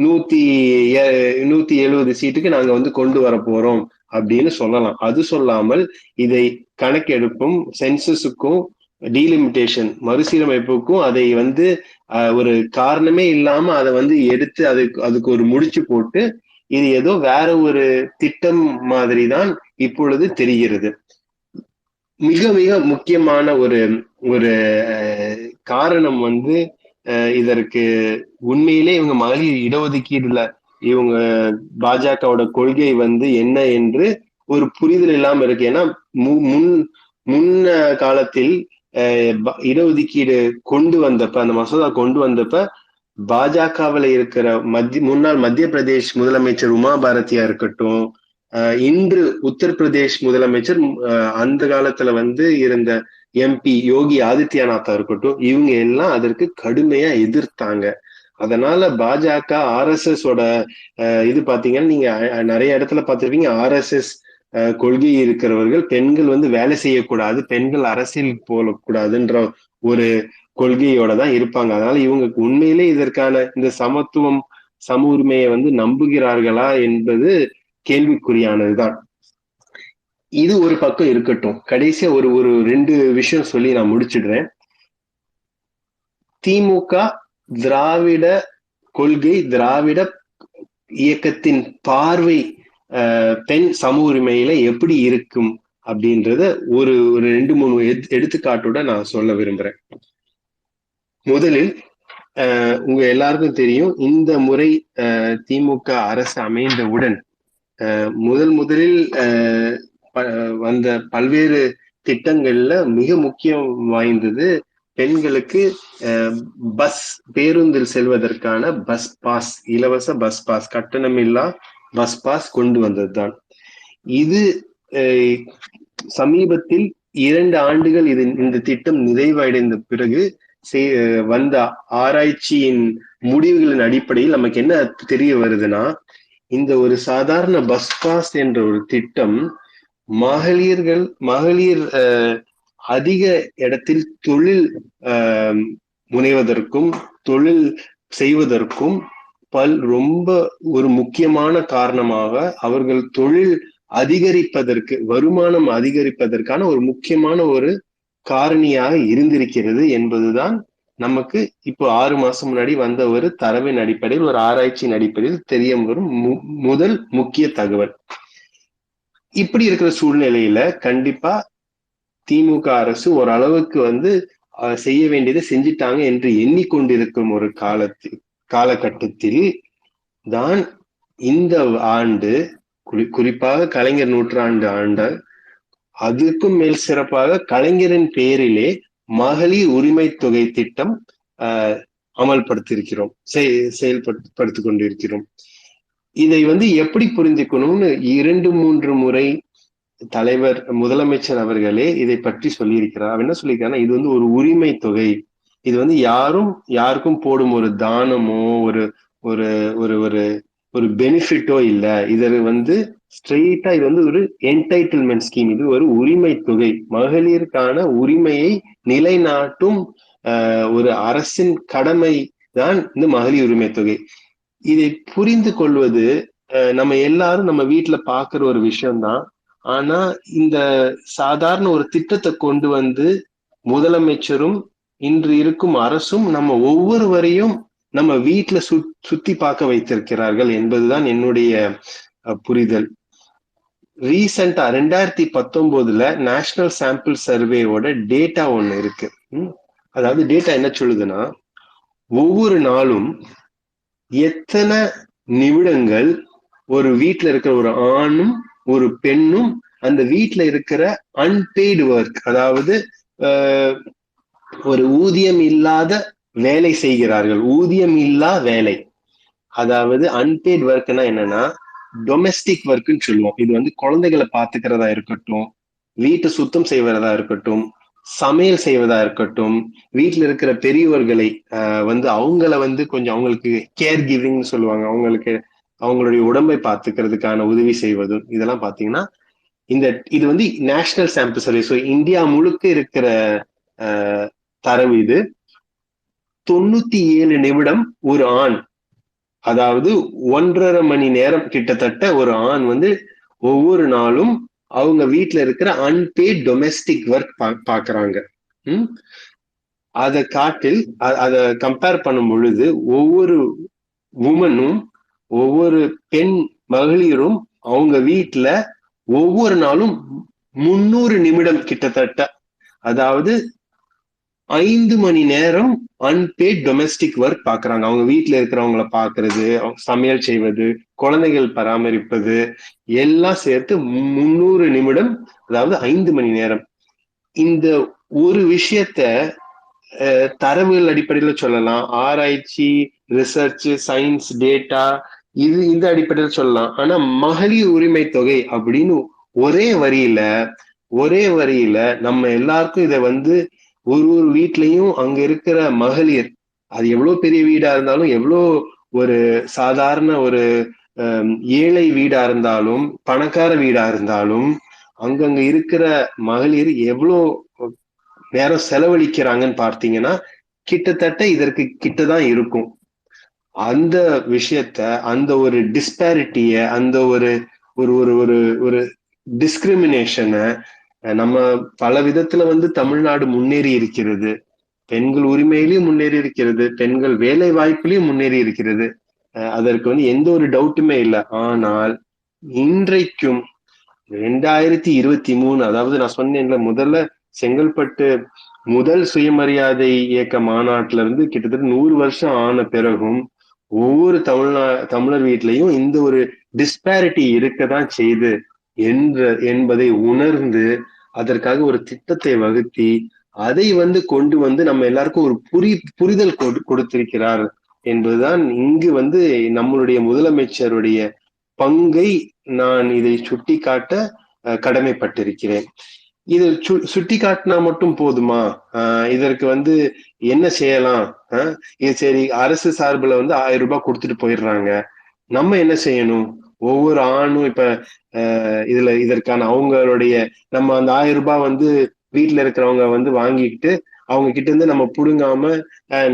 170 சீட்டுக்கு நாங்க வந்து கொண்டு வர போறோம் அப்படின்னு சொல்லலாம். அது சொல்லாமல் இதை கணக்கெடுப்பும் சென்சஸுக்கும் டீலிமிட்டேஷன் மறுசீரமைப்புக்கும் அதை வந்து ஒரு காரணமே இல்லாம அதை வந்து எடுத்து அதுக்கு ஒரு முடிச்சு போட்டு இது ஏதோ வேற ஒரு திட்டம் மாதிரி தான் இப்பொழுது தெரிகிறது. மிக மிக முக்கியமான ஒரு காரணம் வந்து இதற்கு உண்மையிலே இவங்க மகளிர் இடஒதுக்கீடுல இவங்க பாஜகவோட கொள்கை வந்து என்ன என்று ஒரு புரிதல் இல்லாம இருக்கு. ஏன்னா முன்ன காலத்தில் இடஒதுக்கீடு கொண்டு வந்தப்ப, அந்த மசோதா கொண்டு வந்தப்ப பாஜகவில் இருக்கிற முன்னாள் மத்திய பிரதேஷ் முதலமைச்சர் உமா பாரதியா இருக்கட்டும், இன்று உத்தரப்பிரதேஷ் முதலமைச்சர் அந்த காலத்துல இருந்த எம்பி யோகி ஆதித்யநாத்தா இருக்கட்டும், இவங்க எல்லாம் அதற்கு கடுமையா எதிர்த்தாங்க. அதனால பாஜக RSS ஓட இது பாத்தீங்கன்னா நீங்க நிறைய இடத்துல பார்த்திருப்பீங்க. RSS கொள்கை இருக்கிறவர்கள் பெண்கள் வேலை செய்யக்கூடாது, பெண்கள் அரசியல் போகக்கூடாதுன்ற ஒரு கொள்கையோட தான் இருப்பாங்க. அதனால இவங்க உண்மையிலே இதற்கான இந்த சமத்துவம் சம உரிமையை நம்புகிறார்களா என்பது கேள்விக்குறியானதுதான். இது ஒரு பக்கம் இருக்கட்டும். கடைசியா ஒரு 2 விஷயம் சொல்லி நான் முடிச்சிடுறேன். திமுக திராவிட கொள்கை, திராவிட இயக்கத்தின் பார்வை பெண் சம உரிமையில எப்படி இருக்கும் அப்படின்றத ஒரு 2-3 எடுத்துக்காட்டோட நான் சொல்ல விரும்புறேன். முதலில் உங்க எல்லாருக்கும் தெரியும், இந்த முறை திமுக அரசு அமைந்தவுடன் முதலில் வந்த பல்வேறு திட்டங்கள்ல மிக முக்கியம் வாய்ந்தது பெண்களுக்கு பஸ் பேருந்தில் செல்வதற்கான பஸ் பாஸ், இலவச பஸ் பாஸ், கட்டணமில்லா பஸ் பாஸ் கொண்டு வந்ததுதான். இது சமீபத்தில் 2 ஆண்டுகள் இந்த திட்டம் நிறைவடைந்த பிறகு வந்த ஆராய்ச்சியின் முடிவுகளின் அடிப்படையில் நமக்கு என்ன தெரிய வருதுன்னா, இந்த ஒரு சாதாரண பஸ் பாஸ் என்ற ஒரு திட்டம் மகளிர் அதிக இடத்தில் தொழில் முனைவதற்கும் தொழில் செய்வதற்கும் ரொம்ப ஒரு முக்கியமான காரணமாக, அவர்கள் தொழில் அதிகரிப்பதற்கு, வருமானம் அதிகரிப்பதற்கான ஒரு முக்கியமான ஒரு காரணியாக இருந்திருக்கிறது என்பதுதான் நமக்கு இப்போ 6 மாசம் முன்னாடி வந்த ஒரு தரவின் அடிப்படையில், ஒரு ஆராய்ச்சியின் அடிப்படையில் தெரிய வரும் முதல் முக்கிய தகவல். இப்படி இருக்கிற சூழ்நிலையில கண்டிப்பா திமுக அரசு ஓரளவுக்கு செய்ய வேண்டியதை செஞ்சிட்டாங்க என்று எண்ணிக்கொண்டிருக்கும் ஒரு காலகட்டத்தில் தான் இந்த ஆண்டு, குறிப்பாக கலைஞர் நூற்றாண்டு ஆண்டு, அதுக்கும் மேல் சிறப்பாக கலைஞரின் பெயரிலே மகளிர் உரிமை தொகை திட்டம் அமல்படுத்தியிருக்கிறோம், செயல்படுத்திக் கொண்டிருக்கிறோம். இதை எப்படி புரிந்துக்கணும்னு 2-3 முறை தலைவர் முதலமைச்சர் அவர்களே இதை பற்றி சொல்லியிருக்கிறார். அவர் என்ன சொல்லியிருக்காருன்னா, இது ஒரு உரிமை தொகை, இது யாருக்கும் போடும் ஒரு தானமோ ஒரு ஒரு ஒரு ஒரு பெனிஃபிட்டோ இல்ல, இது ஸ்ட்ரெயிட்டா இது ஒரு என்டைட்டில்மெண்ட் ஸ்கீம், இது ஒரு உரிமை தொகை, மகளிருக்கான உரிமையை நிலைநாட்டும் ஒரு அரசின் கடமை தான் இந்த மகளிர் உரிமை தொகை. இதை புரிந்து கொள்வது நம்ம எல்லாரும் நம்ம வீட்டுல பாக்குற ஒரு விஷயம்தான். ஆனா இந்த சாதாரண ஒரு திட்டத்தை கொண்டு முதலமைச்சரும் இன்று இருக்கும் அரசும் நம்ம ஒவ்வொருவரையும் நம்ம வீட்டுல சுத்தி பார்க்க வைத்திருக்கிறார்கள் என்பதுதான் என்னுடைய புரிதல். ரீசெண்டா 2019 நேஷனல் சாம்பிள் சர்வேயோட டேட்டா ஒண்ணு இருக்கு. அதாவது டேட்டா என்ன சொல்லுதுன்னா, ஒவ்வொரு நாளும் எத்தனை நிமிடங்கள் ஒரு வீட்டுல இருக்கிற ஒரு ஆணும் ஒரு பெண்ணும் அந்த வீட்டுல இருக்கிற அன்பெய்டு ஒர்க், அதாவது ஒரு ஊதியம் இல்லாத வேலை செய்கிறார்கள். ஊதியம் இல்லா வேலை, அதாவது அன்பெய்டு ஒர்க்னா என்னன்னா டொமெஸ்டிக் ஒர்க்னு சொல்லுவோம். இது குழந்தைகளை பாத்துக்கிறதா இருக்கட்டும், வீட்டை சுத்தம் செய்வதா இருக்கட்டும், சமையல் செய்வதா இருக்கட்டும், வீட்டுல இருக்கிற பெரியவர்களை அவங்கள கொஞ்சம் அவங்களுக்கு கேர் கிவிங்னு சொல்லுவாங்க, அவங்களுக்கு அவங்களுடைய உடம்பை பார்த்துக்கிறதுக்கான உதவி செய்வதும், இதெல்லாம் பாத்தீங்கன்னா இது national sample survey. So India முழுக்க இருக்கிற தரவு இது. 97 நிமிடம் ஒரு ஆண், அதாவது 1.5 மணி நேரம் கிட்டத்தட்ட ஒரு ஆண் ஒவ்வொரு நாளும் அவங்க வீட்டுல இருக்கிற அன்பெய்ட் டொமெஸ்டிக் ஒர்க் பாக்குறாங்க. அதை கம்பேர் பண்ணும் பொழுது ஒவ்வொரு உமனும், ஒவ்வொரு பெண் மகளிரும் அவங்க வீட்டுல ஒவ்வொரு நாளும் 300 நிமிடம் கிட்டத்தட்ட, அதாவது 5 மணி நேரம் அன்பெய்ட் டொமெஸ்டிக் ஒர்க் பாக்குறாங்க. அவங்க வீட்டுல இருக்கிறவங்கள பாக்குறது, சமையல் செய்வது, குழந்தைகள் பராமரிப்பது எல்லாம் சேர்த்து 300 நிமிடம், அதாவது 5 மணி நேரம். இந்த ஒரு விஷயத்த தரவுகள் அடிப்படையில சொல்லலாம், ஆராய்ச்சி, ரிசர்ச், சயின்ஸ், டேட்டா இந்த அடிப்படையில சொல்லலாம். ஆனா மகளிர் உரிமை தொகை அப்படின்னு ஒரே வரியில ஒரே வரியில நம்ம எல்லாருக்கும் இத வந்து ஒரு வீட்லயும் அங்க இருக்கிற மகளிர், அது எவ்வளவு பெரிய வீடா இருந்தாலும், எவ்வளோ ஒரு சாதாரண ஒரு ஏழை வீடா இருந்தாலும், பணக்கார வீடா இருந்தாலும், அங்கங்க இருக்கிற மகளிர் எவ்வளோ நேரம் செலவழிக்கிறாங்கன்னு பார்த்தீங்கன்னா, கிட்டத்தட்ட இதற்கு கிட்டதான் இருக்கும். அந்த விஷயத்த, அந்த ஒரு டிஸ்பாரிட்டிய, அந்த ஒரு ஒரு ஒரு ஒரு ஒரு டிஸ்கிரிமினேஷன நம்ம பல விதத்துல வந்து தமிழ்நாடு முன்னேறி இருக்கிறது. பெண்கள் உரிமையிலயும் முன்னேறி இருக்கிறது. பெண்கள் வேலை வாய்ப்பிலயும் முன்னேறி இருக்கிறது. அதற்கு வந்து எந்த ஒரு டவுட்டுமே இல்ல. ஆனால் இன்றைக்கும் 2023 அதாவது நான் சொன்னேன்ல முதல்ல செங்கல்பட்டு முதல் சுயமரியாதை இயக்க மாநாட்டுல இருந்து கிட்டத்தட்ட 100 வருஷம் ஆன பிறகும் ஒவ்வொரு தமிழர் வீட்லயும் இந்த ஒரு டிஸ்பாரிட்டி இருக்கதான் செய்து என்பதை உணர்ந்து அதற்காக ஒரு திட்டத்தை வகுத்தி அதை வந்து கொண்டு வந்து நம்ம எல்லாருக்கும் ஒரு புரிதல் கொடுத்திருக்கிறார் என்பதுதான் இங்கு வந்து நம்மளுடைய முதலமைச்சருடைய பங்கை நான் இதை சுட்டிக்காட்ட கடமைப்பட்டிருக்கிறேன். இது சுட்டி காட்டினா மட்டும் போதுமா? இதற்கு வந்து என்ன செய்யலாம்? இது சரி, அரசு சார்புல வந்து 1000 ரூபாய் கொடுத்துட்டு போயிடுறாங்க. நம்ம என்ன செய்யணும்? ஒவ்வொரு ஆணும் இப்ப இதற்கான அவங்களுடைய நம்ம அந்த 1000 ரூபாய் வந்து வீட்டுல இருக்கிறவங்க வந்து வாங்கிக்கிட்டு அவங்க கிட்ட இருந்து நம்ம புடுங்காம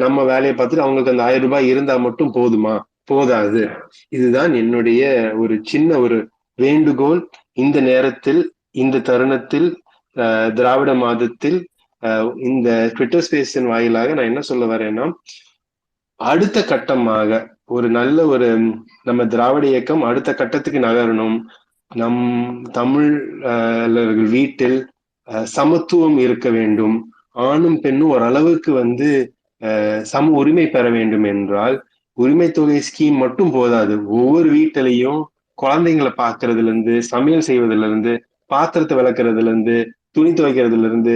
நம்ம வேலையை பார்த்துட்டு அவங்களுக்கு அந்த 1000 ரூபாய் இருந்தா மட்டும் போதுமா? போதாது. இதுதான் என்னுடைய ஒரு சின்ன ஒரு வேண்டுகோள். இந்த நேரத்தில், இந்த தருணத்தில், திராவிட மாதத்தில் இந்த ட்விட்டர் ஸ்பேஸின் வாயிலாக நான் என்ன சொல்ல வரேன்னா, அடுத்த கட்டமாக ஒரு நல்ல ஒரு நம்ம திராவிட இயக்கம் அடுத்த கட்டத்துக்கு நகரணும். நம் தமிழர்கள் வீட்டில் சமத்துவம் இருக்க வேண்டும். ஆணும் பெண்ணும் ஓரளவுக்கு வந்து சம உரிமை பெற வேண்டும் என்றால் உரிமை தொகை ஸ்கீம் மட்டும் போதாது. ஒவ்வொரு வீட்டிலையும் குழந்தைங்களை பார்க்கறதுல இருந்து, சமையல் செய்வதிலிருந்து இருந்து, பாத்திரத்தை விளக்குறதுல இருந்து, துணி துவைக்கிறதுல இருந்து,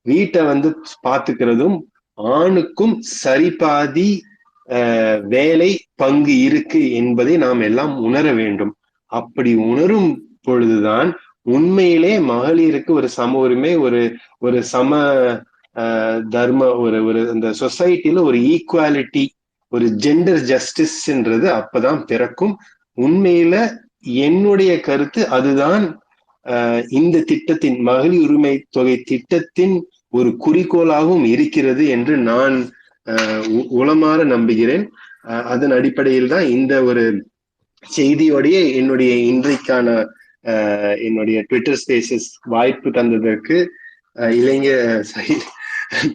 வீட்டை வந்து பார்த்துக்கிறதும் ஆணுக்கும் சரிபாதி வேலை பங்கு இருக்கு என்பதை நாம் எல்லாம் உணர வேண்டும். அப்படி உணரும் பொழுதுதான் உண்மையிலே மகளிருக்கு ஒரு சம உரிமை, ஒரு ஒரு சம தர்ம ஒரு ஒரு இந்த சொசைட்டில ஒரு ஈக்குவாலிட்டி, ஒரு ஜெண்டர் ஜஸ்டிஸ்ன்றது அப்பதான் பிறக்கும். உண்மையில என்னுடைய கருத்து அதுதான். இந்த திட்டத்தின் மகளிர் உரிமை தொகை திட்டத்தின் ஒரு குறிக்கோளாகவும் இருக்கிறது என்று நான் உளமாற நம்புகிறேன். அதன் அடிப்படையில் தான் இந்த ஒரு செய்தியோடைய என்னுடைய இன்றைக்கான என்னுடைய ட்விட்டர் ஸ்பேசஸ் வாய்ப்பு தந்ததற்கு இளைஞர்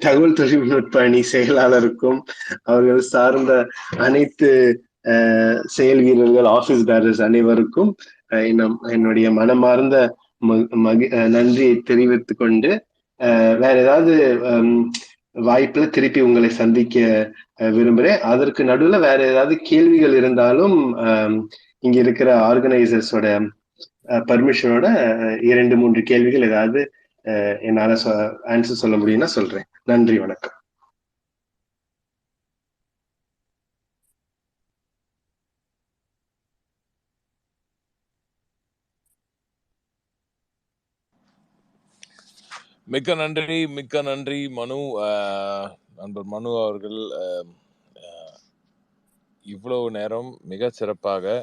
தகவல் தொழில்நுட்ப அணி செயலாளருக்கும் அவர்கள் சார்ந்த அனைத்து செயல் வீரர்கள், ஆபீஸ் பேரர்ஸ் அனைவருக்கும் என்னுடைய மனமார்ந்த நன்றியை தெரிவித்துக் கொண்டு வேற ஏதாவது வாய்ப்புல திருப்பி உங்களை சந்திக்க விரும்புறேன். அதற்கு நடுவுல வேற ஏதாவது கேள்விகள் இருந்தாலும் இங்க இருக்கிற ஆர்கனைசர்ஸோட பர்மிஷனோட 2-3 கேள்விகள் ஏதாவது என்னால ஆன்சர் சொல்ல முடியும்னா சொல்றேன். நன்றி, வணக்கம். மிக்க நன்றி மனு. நண்பர் மனு அவர்கள் இவ்வளவு நேரம் மிக சிறப்பாக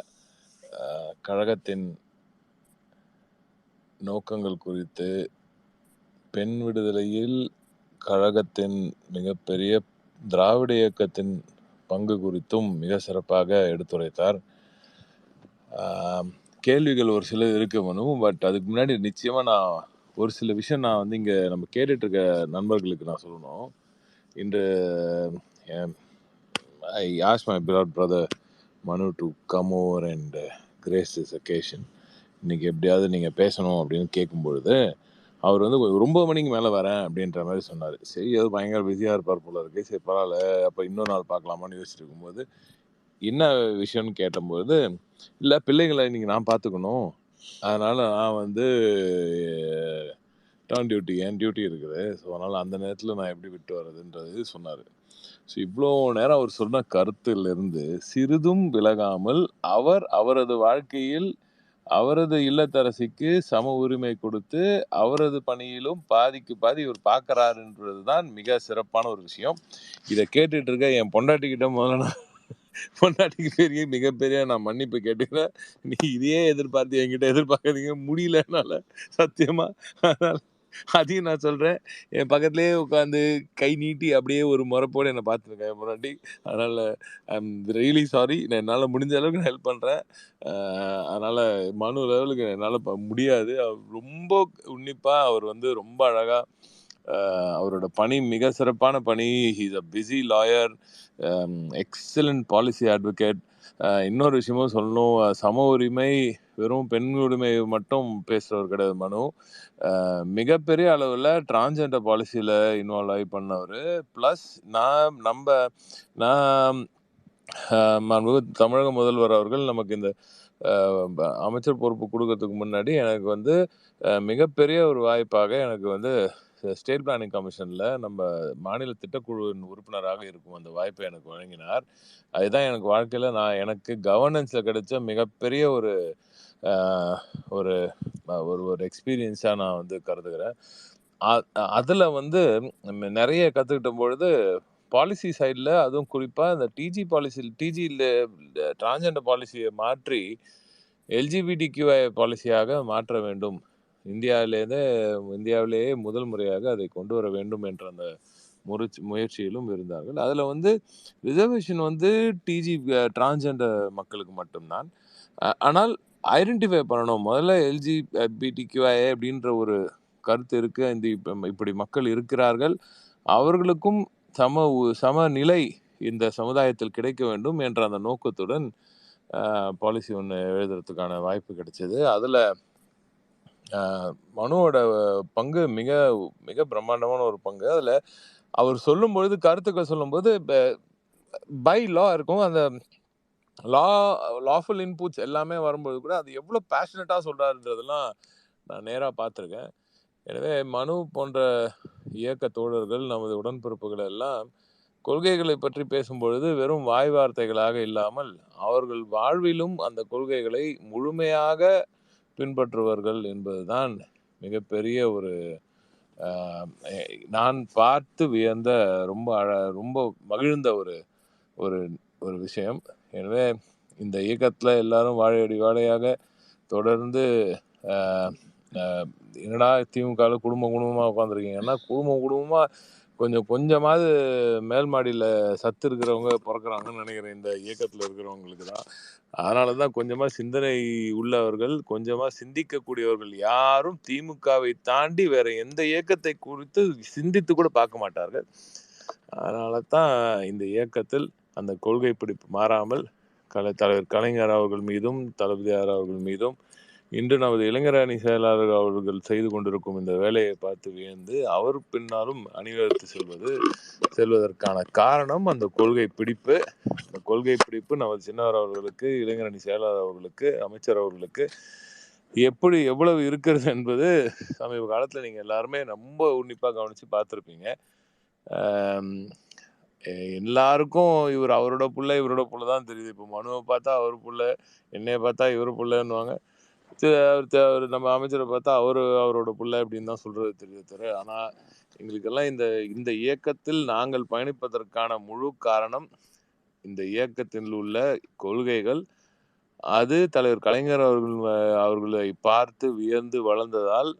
கழகத்தின் நோக்கங்கள் குறித்து, பெண் விடுதலையில் கழகத்தின் மிகப்பெரிய திராவிட இயக்கத்தின் பங்கு குறித்தும் மிக சிறப்பாக எடுத்துரைத்தார். கேள்விகள் ஒரு சில இருக்கு மனு, பட் அதுக்கு முன்னாடி நிச்சயமா நான் ஒரு சில விஷயம் நான் வந்து இங்க நம்ம கேட்டுட்டு இருக்க நண்பர்களுக்கு நான் சொல்லணும். இன்று I asked my beloved brother Manu to come over and grace this occasion. இன்னைக்கு எப்படியாவது நீங்கள் பேசணும் அப்படின்னு கேட்கும்பொழுது அவர் வந்து 9 மணிக்கு மேலே வரேன் அப்படின்ற மாதிரி சொன்னார். சரி, அது பயங்கர பிஸியாக இருப்பார் போல இருக்கு. சரி, பரவாயில்ல, அப்போ இன்னொரு நாள் பார்க்கலாமான்னு யோசிச்சுட்டு இருக்கும்போது என்ன விஷயம்னு கேட்டபோது, இல்லை பிள்ளைகளை இன்னைக்கு நான் பார்த்துக்கணும், அதனால் நான் வந்து ஆன் டியூட்டி, என் டியூட்டி இருக்குது. ஸோ அதனால் அந்த நேரத்தில் நான் எப்படி விட்டு வர்றதுன்றது சொன்னார். ஸோ இவ்வளோ நேரம் அவர் சொன்ன கருத்திலிருந்து சிறிதும் விலகாமல் அவரது வாழ்க்கையில் அவரது இல்லத்தரசிக்கு சம உரிமை கொடுத்து அவரது பணியிலும் பாதிக்கு பாதி இவர் பார்க்கறாருன்றது தான் மிக சிறப்பான ஒரு விஷயம். இதை கேட்டுட்டு இருக்க என் பொண்டாட்டிக்கிட்ட முதல்ல நான் பொண்டாட்டிக்கு மிகப்பெரிய நான் மன்னிப்பு கேட்டுக்கிறேன். நீ இதையே எதிர்பார்த்து என்கிட்ட எதிர்பார்க்கறீங்க, முடியலனால சத்தியமா. அதனால அதையும் நான் சொல்றேன். என் பக்கத்துலேயே உட்காந்து கை நீட்டி அப்படியே ஒரு முறைப்போடு என்னை பார்த்துருக்கேன் என் பொண்டாட்டி. அதனால ஐ எம் ரியலி சாரி. நான் என்னால் முடிஞ்ச அளவுக்கு நான் ஹெல்ப் பண்ணுறேன். அதனால மனு லெவலுக்கு என்னால் முடியாது. அவர் ரொம்ப உன்னிப்பாக அவர் ரொம்ப அழகாக அவரோட பணி மிக சிறப்பான பணி. He's a busy lawyer, excellent policy advocate. இன்னொரு விஷயமும் சொல்லணும், சம உரிமை வெறும் பெண் உரிமை மட்டும் பேசுகிறவர் கிடையாது மனு. மிகப்பெரிய அளவில் டிரான்ஸ்ஜெண்டர் பாலிசியில் இன்வால்வ் ஆகி பண்ணவர். ப்ளஸ் நான் தமிழக முதல்வர் அவர்கள் நமக்கு இந்த அமைச்சர் பொறுப்பு கொடுக்கறதுக்கு முன்னாடி எனக்கு மிகப்பெரிய ஒரு வாய்ப்பாக எனக்கு ஸ்டேட் பிளானிங் கமிஷனில் நம்ம மாநில திட்டக்குழு உறுப்பினராக இருக்கும் அந்த வாய்ப்பை எனக்கு வழங்கினார். அதுதான் எனக்கு வாழ்க்கையில் எனக்கு கவர்னன்ஸில் கிடைச்ச மிகப்பெரிய ஒரு ஒரு ஒரு எக்ஸ்பீரியன்ஸாக நான் கருதுகிறேன். அதில் நிறைய கற்றுக்கிட்ட பொழுது பாலிசி சைடில், அதுவும் குறிப்பாக இந்த டிஜியில் டிரான்ஸ்ஜெண்டர் பாலிசியை மாற்றி எல்ஜிபிடிக்யூஐ பாலிசியாக மாற்ற வேண்டும், இந்தியாவிலேயே முதல் முறையாக அதை கொண்டு வர வேண்டும் என்ற அந்த முயற்சியிலும் இருந்தார்கள். அதில் ரிசர்வேஷன் டிரான்ஸ்ஜெண்டர் மக்களுக்கு மட்டும்தான். ஆனால் ஐடென்டிஃபை பண்ணணும், முதல்ல எல்ஜிபிடிக்யூஐ அப்படின்ற ஒரு கருத்து இருக்கு, இப்படி மக்கள் இருக்கிறார்கள், அவர்களுக்கும் சமநிலை இந்த சமுதாயத்தில் கிடைக்க வேண்டும் என்ற அந்த நோக்கத்துடன் பாலிசி ஒன்று எழுதுறதுக்கான வாய்ப்பு கிடைச்சது. அதில் மனுவோட பங்கு மிக மிக பிரம்மாண்டமான ஒரு பங்கு. அதில் அவர் சொல்லும்பொழுது, கருத்துக்கள் சொல்லும்போது பை லா இருக்கும், அந்த லாஃபுல் இன்புட்ஸ் எல்லாமே வரும்போது கூட அது எவ்வளோ பேஷனட்டாக சொல்கிறாருன்றதெல்லாம் நான் நேராக பார்த்துருக்கேன். எனவே மனு போன்ற இயக்க தோழர்கள், நமது உடன்பிறப்புகள் எல்லாம் கொள்கைகளை பற்றி பேசும்பொழுது வெறும் வாய் வார்த்தைகளாக இல்லாமல் அவர்கள் வாழ்விலும் அந்த கொள்கைகளை முழுமையாக பின்பற்றுவார்கள் என்பதுதான் மிகப்பெரிய ஒரு நான் பார்த்து வியந்த ரொம்ப மகிழ்ந்த ஒரு ஒரு விஷயம். எனவே இந்த இயக்கத்தில் எல்லாரும் வாழையடி வாழையாக தொடர்ந்து என்னடா திமுகவில் குடும்பமாக உட்காந்துருக்கீங்கன்னா, குடும்பமாக கொஞ்சமாவது மேல் மாடியில் சத்து இருக்கிறவங்க பிறக்கிறாங்கன்னு நினைக்கிறேன் இந்த இயக்கத்தில் இருக்கிறவங்களுக்கு தான். அதனால தான் கொஞ்சமாக சிந்தனை உள்ளவர்கள், கொஞ்சமாக சிந்திக்கக்கூடியவர்கள் யாரும் திமுகவை தாண்டி வேற எந்த இயக்கத்தை குறித்து சிந்தித்து கூட பார்க்க மாட்டார்கள். அதனால தான் இந்த இயக்கத்தில் அந்த கொள்கை பிடிப்பு மாறாமல் தலைவர் கலைஞர் அவர்கள் மீதும் தளபதியார் அவர்கள் மீதும் இன்று நமது இளைஞர் அணி செயலாளர் அவர்கள் செய்து கொண்டிருக்கும் இந்த வேலையை பார்த்து வியந்து அவர் பின்னாலும் அணிவகுத்து செல்வதற்கான காரணம் அந்த கொள்கை பிடிப்பு. அந்த கொள்கை பிடிப்பு நமது சின்னவர் அவர்களுக்கு, இளைஞர் அணி செயலாளர் அவர்களுக்கு, அமைச்சர் அவர்களுக்கு எவ்வளவு இருக்கிறது என்பது சமீப காலத்தில் நீங்கள் எல்லாருமே ரொம்ப உன்னிப்பாக கவனித்து பார்த்துருப்பீங்க. எல்லாருக்கும் இவர் அவரோட புள்ள இவரோட புள்ள தான் தெரியுது. இப்போ மனுவை பார்த்தா அவர் புள்ள, என்னைய பார்த்தா இவர் புள்ளன்னுவாங்க, அவர் நம்ம அமைச்சரை பார்த்தா அவரோட புள்ள அப்படின்னு தான் சொல்றது தெரியுது தவிர, ஆனால் எங்களுக்கெல்லாம் இந்த இயக்கத்தில் நாங்கள் பயணிப்பதற்கான முழு காரணம் இந்த இயக்கத்தில் உள்ள கொள்கைகள். அது தலைவர் கலைஞர் அவர்களை பார்த்து வியந்து வளர்ந்ததால்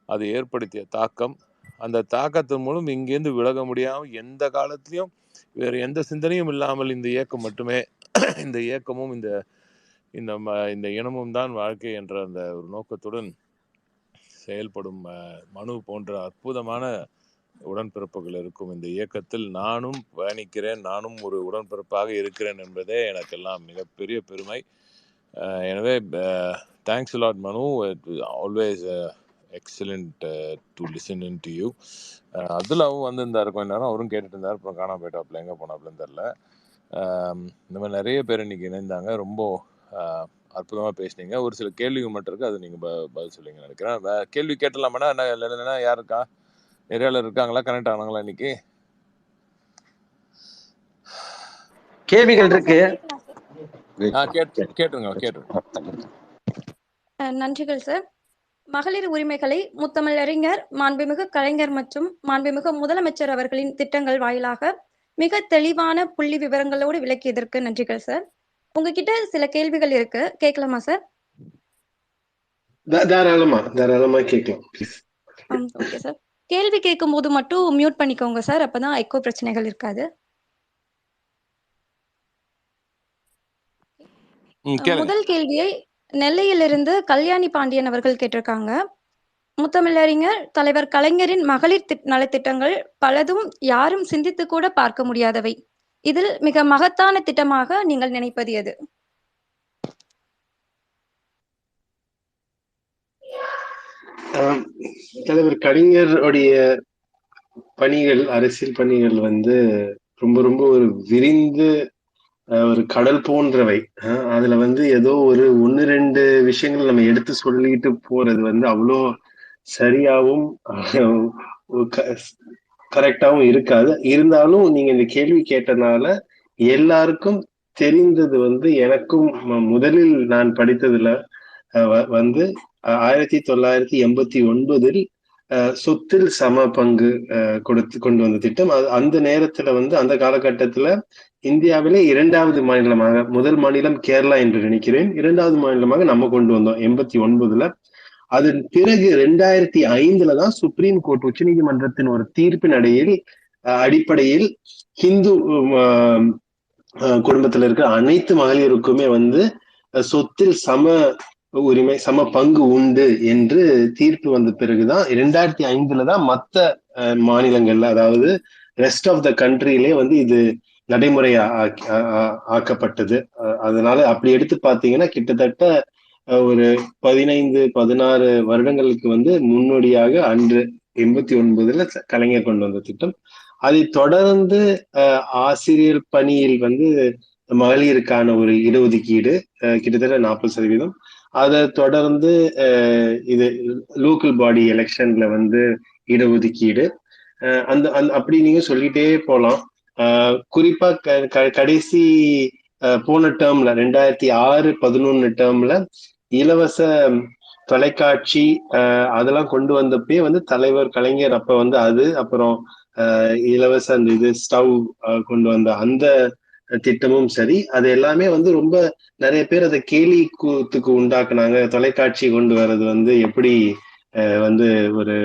அது ஏற்படுத்திய தாக்கம். அந்த தாக்கத்தின் மூலம் இங்கேருந்து விலக முடியாமல் எந்த காலத்திலையும் வேறு எந்த சிந்தனையும் இல்லாமல் இந்த இயக்கம் மட்டுமே, இந்த இயக்கமும் இந்த இனமும் தான் வாழ்க்கை என்ற அந்த ஒரு நோக்கத்துடன் செயல்படும் மனு போன்ற அற்புதமான உடன்பிறப்புகள் இருக்கும் இந்த இயக்கத்தில் நானும் பயணிக்கிறேன், நானும் ஒரு உடன்பிறப்பாக இருக்கிறேன் என்பதே எனக்கெல்லாம் மிகப்பெரிய பெருமை. எனவே thanks a lot Manu, always excellent to listen in to you. அதுலாவும் வந்திருந்தார் கொஞ்ச நேரம், அவரும் கேட்டுட்டு இருந்தார், அப்புறம் காணாம போயிட்டாப்புல, எங்கே போனாப்புலன்னு தெரில. இந்த மாதிரி நிறைய பேர் இன்னைக்கு இணைந்தாங்க. ரொம்ப அற்புதமாக பேசுனீங்க. ஒரு சில கேள்விகள் மட்டும் இருக்கு, அது நீங்கள் பதில் சொல்லுவீங்கன்னு நினைக்கிறேன். கேள்வி கேட்டலாமாண்ணா? என்ன இல்லைன்னா யார் இருக்கா? நிறைய இருக்காங்களா? கனெக்ட் ஆனாங்களா இன்னைக்கு? கேள்விகள் இருக்கு. கேட்டுருங்க. நன்றிகள் சார். மகளிர் உரிமைகளை முத்தமிழறிஞர், மாண்புமிகு கலைஞர் மற்றும் மாண்புமிகு முதலமைச்சர் அவர்களின் திட்டங்கள் வாயிலாக மிக தெளிவான புள்ளி விவரங்களோடு விளக்கியதற்கு நன்றிகள் சார். உங்ககிட்ட சில கேள்விகள் இருக்கு, கேட்கலாமா சார்? தாராளமா கேட்கலாம். Okay sir. கேள்வி கேட்கும் போது மட்டும் மியூட் பண்ணிக்கோங்க சார், அப்பதான் எக்கோ பிரச்சனைகள் இருக்காது. முதல் கேள்வியை நெல்லையிலிருந்து கல்யாணி பாண்டியன் அவர்கள் கேட்டிருக்காங்க. முத்தமிழறிஞர் தலைவர் கலைஞரின் மகளிர் நலத்திட்டங்கள் பலதும் யாரும் சிந்தித்து கூட பார்க்க முடியாதவை. இதில் மிக மகத்தான திட்டமாக நீங்கள் நினைப்பது எது? தலைவர் கலைஞருடைய பணிகள், அரசியல் பணிகள் வந்து ரொம்ப ரொம்ப ஒரு விரிந்து ஒரு கடல் போன்றவை. அதுல வந்து ஏதோ ஒரு 1, 2 விஷயங்கள் நம்ம எடுத்து சொல்லிட்டு போறது வந்து அவ்வளோ சரியாவும் கரெக்டாவும் இருக்காது. இருந்தாலும் நீங்க இந்த கேள்வி கேட்டனால எல்லாருக்கும் தெரிந்தது வந்து எனக்கும் முதலில் நான் படித்ததுல வந்து 1989 சொத்தில் சம பங்கு கொண்டு வந்த திட்டம். அந்த நேரத்துல வந்து அந்த காலகட்டத்துல இந்தியாவிலே 2வது மாநிலமாக, முதல் மாநிலம் கேரளா என்று நினைக்கிறேன், 2வது மாநிலமாக நம்ம கொண்டு வந்தோம் 89ல. அதன் பிறகு 2005 தான் சுப்ரீம் கோர்ட், உச்ச நீதிமன்றத்தின் ஒரு தீர்ப்பின் அடிப்படையில் ஹிந்து குடும்பத்துல இருக்க அனைத்து மகளிருக்குமே வந்து சொத்தில் சம உரிமை, சம பங்கு உண்டு என்று தீர்ப்பு வந்த பிறகுதான் 2005 தான் மத்த மாநிலங்கள்ல, அதாவது ரெஸ்ட் ஆஃப் த கண்ட்ரிலே வந்து இது நடைமுறை ஆக்கப்பட்டது. அதனால அப்படி எடுத்து பாத்தீங்கன்னா கிட்டத்தட்ட ஒரு 15-16 வருடங்களுக்கு வந்து முன்னோடியாக அன்று 89ல கலைஞர் கொண்டு வந்த திட்டம். அதை தொடர்ந்து ஆசிரியர் பணியில் வந்து மகளிருக்கான ஒரு இடஒதுக்கீடு கிட்டத்தட்ட 40%. அதை தொடர்ந்து இது லோக்கல் பாடி எலெக்ஷன்ல வந்து இடஒதுக்கீடு, அந்த அப்படி நீங்க சொல்லிட்டே போலாம். குறிப்பா கடைசி போன டேர்ம்ல 2006-11 டேர்ம்ல இலவச தொலைக்காட்சி அதெல்லாம் கொண்டு வந்தப்பே வந்து தலைவர் கலைஞர் அப்ப வந்து அது, அப்புறம் இலவச அந்த இது ஸ்டவ் கொண்டு வந்த அந்த திட்டமும் சரி, அது எல்லாமே வந்து ரொம்ப நிறைய பேர் அதை கேலி கூத்துக்கு உண்டாக்குனாங்க. தொலைக்காட்சி கொண்டு வர்றது வந்து எப்படி வந்து ஒரு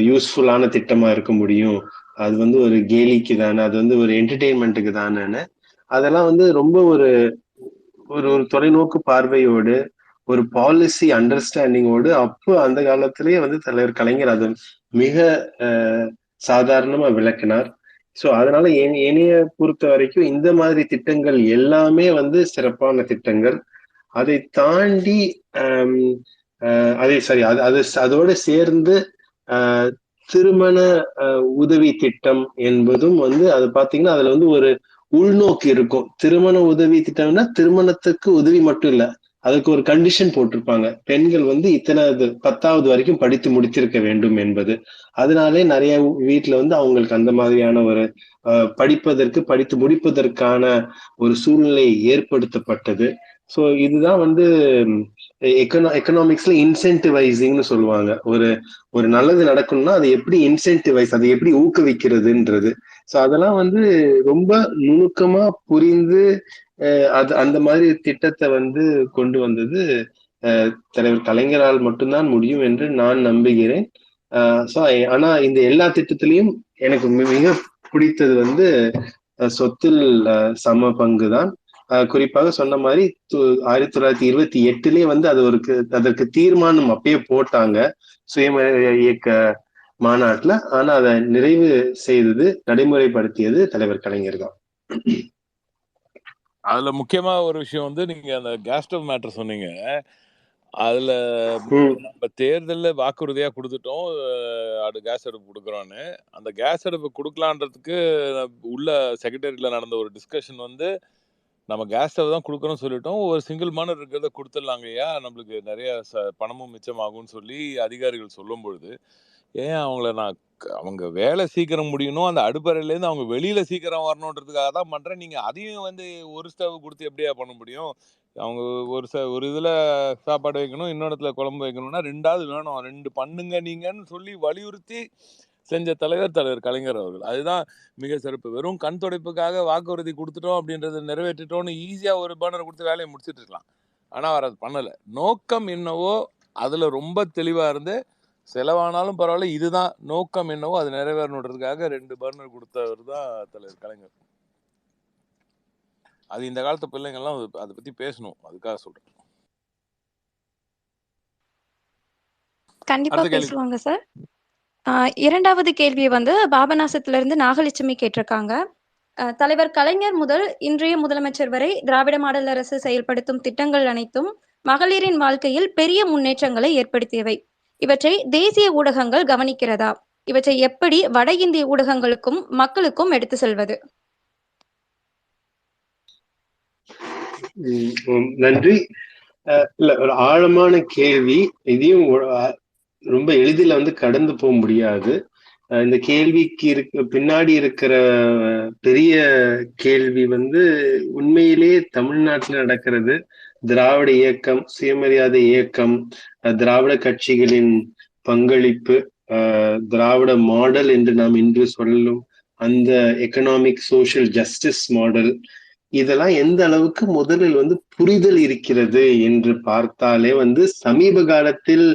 யூஸ்ஃபுல்லான திட்டமா இருக்க முடியும், அது வந்து ஒரு கேலிக்கு தானே, அது வந்து ஒரு என்டர்டெயின்மெண்ட்டுக்கு தானேன்னு அதெல்லாம் வந்து ரொம்ப ஒரு ஒரு தொலைநோக்கு பார்வையோடு, ஒரு பாலிசி அண்டர்ஸ்டாண்டிங்கோடு அப்போ அந்த காலத்திலேயே வந்து தலைவர் கலைஞர் அதை மிக சாதாரணமா விளக்கினார். சோ அதனால என்னைய பொறுத்த வரைக்கும் இந்த மாதிரி திட்டங்கள் எல்லாமே வந்து சிறப்பான திட்டங்கள். அதை தாண்டி அதோட சேர்ந்து திருமண உதவி திட்டம் என்பதும் வந்து அது பாத்தீங்கன்னா அதுல வந்து ஒரு உள்நோக்கு இருக்கும். திருமண உதவி திட்டம்னா திருமணத்துக்கு உதவி மட்டும் இல்ல, அதுக்கு ஒரு கண்டிஷன் போட்டிருப்பாங்க. பெண்கள் வந்து இத்தனை 10வது வரைக்கும் படித்து முடித்திருக்க வேண்டும் என்பது. அதனாலே நிறைய வீட்டுல வந்து அவங்களுக்கு அந்த மாதிரியான ஒரு படித்து முடிப்பதற்கான ஒரு சூழ்நிலை ஏற்படுத்தப்பட்டது. சோ இதுதான் வந்து எக்கனாமிக்ஸ்ல இன்சென்டிவைசிங்னு சொல்லுவாங்க. ஒரு நல்லது நடக்கணும்னா அதை எப்படி இன்சென்டிவைஸ், அதை எப்படி ஊக்குவிக்கிறதுன்றது. சோ அதெல்லாம் வந்து ரொம்ப நுணுக்கமா புரிந்து அந்த மாதிரி திட்டத்தை வந்து கொண்டு வந்தது தலைவர் கலைஞரால் மட்டும்தான் முடியும் என்று நான் நம்புகிறேன். ஆனா இந்த எல்லா திட்டத்திலையும் எனக்கு மிக பிடித்தது வந்து சொத்தில் சம பங்கு தான். குறிப்பாக சொன்ன மாதிரி 1928லயே வந்து அதற்கு தீர்மானம் அப்பயே போட்டாங்க சுயமரியாதை இயக்க மாநாட்டுல. ஆனா அதை நிறைவு செய்தது, நடைமுறைப்படுத்தியது தலைவர் கலைஞர் தான். அதுல முக்கியமா ஒரு விஷயம் வந்து நீங்க அந்த கேஸ் ஸ்டவ் மேட்டர் சொன்னீங்க. அதுல நம்ம தேர்தல்ல வாக்குறுதியா கொடுத்துட்டோம் அது கேஸ் அடுப்பு கொடுக்குறோன்னு. அந்த கேஸ் அடுப்பு கொடுக்கலான்றதுக்கு உள்ள செக்ரட்டரியில நடந்த ஒரு டிஸ்கஷன் வந்து நம்ம கேஸ் ஸ்டவ் தான் கொடுக்குறோம்னு சொல்லிட்டோம், ஒரு சிங்கிள் பர்னர் இருக்கிறத கொடுத்துடலாங்கய்யா, நம்மளுக்கு நிறைய பணமும் மிச்சமாகும்னு சொல்லி அதிகாரிகள் சொல்லும் பொழுது, ஏன் அவங்க வேலை சீக்கிரம் முடியணும், அந்த அடுப்பறையிலேருந்து அவங்க வெளியில சீக்கிரம் வரணுன்றதுக்காக தான் பண்றேன். நீங்க அதையும் ஒரு ஸ்டவ் கொடுத்து எப்படியா பண்ண முடியும்? அவங்க ஒரு இதுல சாப்பாடு வைக்கணும், இன்னொரு இடத்துல குழம்பு வைக்கணும்னா 2வது வேணும், 2 பண்ணுங்க நீங்கன்னு சொல்லி வலியுறுத்தி செஞ்ச தலைவர் கலைஞர் அவர்கள். அதுதான் மிக சிறப்பு. வெறும் கண் துடைப்புக்காக வாக்குறுதி கொடுத்துட்டோம் அப்படின்றத நிறைவேற்றிட்டோம்னு ஈஸியா ஒரு பர்னர் கொடுத்து வேலையை முடிச்சிட்டு இருக்கலாம். ஆனா அவர் அது பண்ணல. நோக்கம் என்னவோ அதுல ரொம்ப தெளிவா இருந்து, செலவானாலும் பரவாயில்ல, இதுதான் நோக்கம் என்னவோ அது நிறைவேறணுன்றதுக்காக 2 பர்னர் கொடுத்தவர் தான் தலைவர் கலைஞர். அது இந்த காலத்து பிள்ளைங்கள்லாம் அதை பத்தி பேசணும், அதுக்காக சொல்றேன். கண்டிப்பா பேசுவாங்க சார். இரண்டாவது கேள்வி பாபநாசத்திலிருந்து நாகலட்சுமி கேட்டிருக்காங்க. தலைவர் கலைஞர் முதல் இன்றைய முதலமைச்சர் வரை திராவிட மாடல் அரசு செயல்படுத்தும் திட்டங்கள் அனைத்தும் மகளிரின் வாழ்க்கையில் பெரிய முன்னேற்றங்களை ஏற்படுத்தியவை. இவற்றை தேசிய ஊடகங்கள் கவனிக்கிறதா? இவற்றை எப்படி வட இந்திய ஊடகங்களுக்கும் மக்களுக்கும் எடுத்து செல்வது? நன்றி. இல்ல, ஒரு ஆழமான கேள்வி. இதையும் ரொம்ப எளிதில் கடந்து போக முடியாது. இந்த கேள்விக்கு பின்னாடி இருக்கிற பெரிய கேள்வி உண்மையிலேயே தமிழ்நாட்டில் நடக்கிறது. திராவிட இயக்கம், சுயமரியாதை இயக்கம், திராவிட கட்சிகளின் பங்களிப்பு, திராவிட மாடல் என்று நாம் இன்று சொல்லும் அந்த எக்கனாமிக் சோசியல் ஜஸ்டிஸ் மாடல், இதெல்லாம் எந்த அளவுக்கு முதலில் புரிதல் இருக்கிறது என்று பார்த்தாலே சமீப காலத்தில்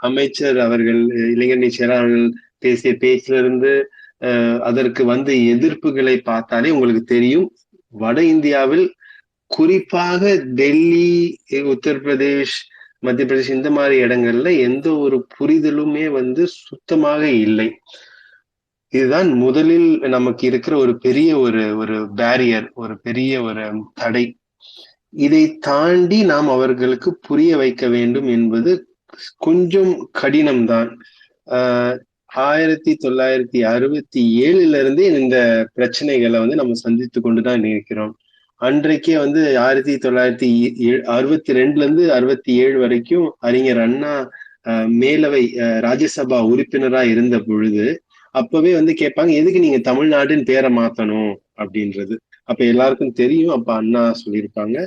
அமைச்சர் அவர்கள், இளைஞரணி செயலாளர்கள் பேசிய பேச்சிலிருந்து அதற்கு எதிர்ப்புகளை பார்த்தாலே உங்களுக்கு தெரியும். வட இந்தியாவில் குறிப்பாக டெல்லி, உத்தரப்பிரதேஷ், மத்திய பிரதேஷ் இந்த மாதிரி இடங்கள்ல எந்த ஒரு புரிதலுமே சுத்தமாக இல்லை. இதுதான் முதலில் நமக்கு இருக்கிற ஒரு பெரிய ஒரு பேரியர், ஒரு பெரிய ஒரு தடை. இதை தாண்டி நாம் அவர்களுக்கு புரிய வைக்க வேண்டும் என்பது கொஞ்சம் கடினம்தான். 1967 இருந்தே இந்த பிரச்சனைகளை நம்ம சந்தித்து கொண்டுதான் இருக்கிறோம். அன்றைக்கே 1962 67 வரைக்கும் அறிஞர் அண்ணா மேலவை ராஜ்யசபா உறுப்பினரா இருந்த பொழுது அப்பவே கேட்பாங்க, எதுக்கு நீங்க தமிழ்நாடுன்னு பேரை மாத்தணும் அப்படின்றது. அப்ப எல்லாருக்கும் தெரியும், அப்ப அண்ணா சொல்லியிருப்பாங்க,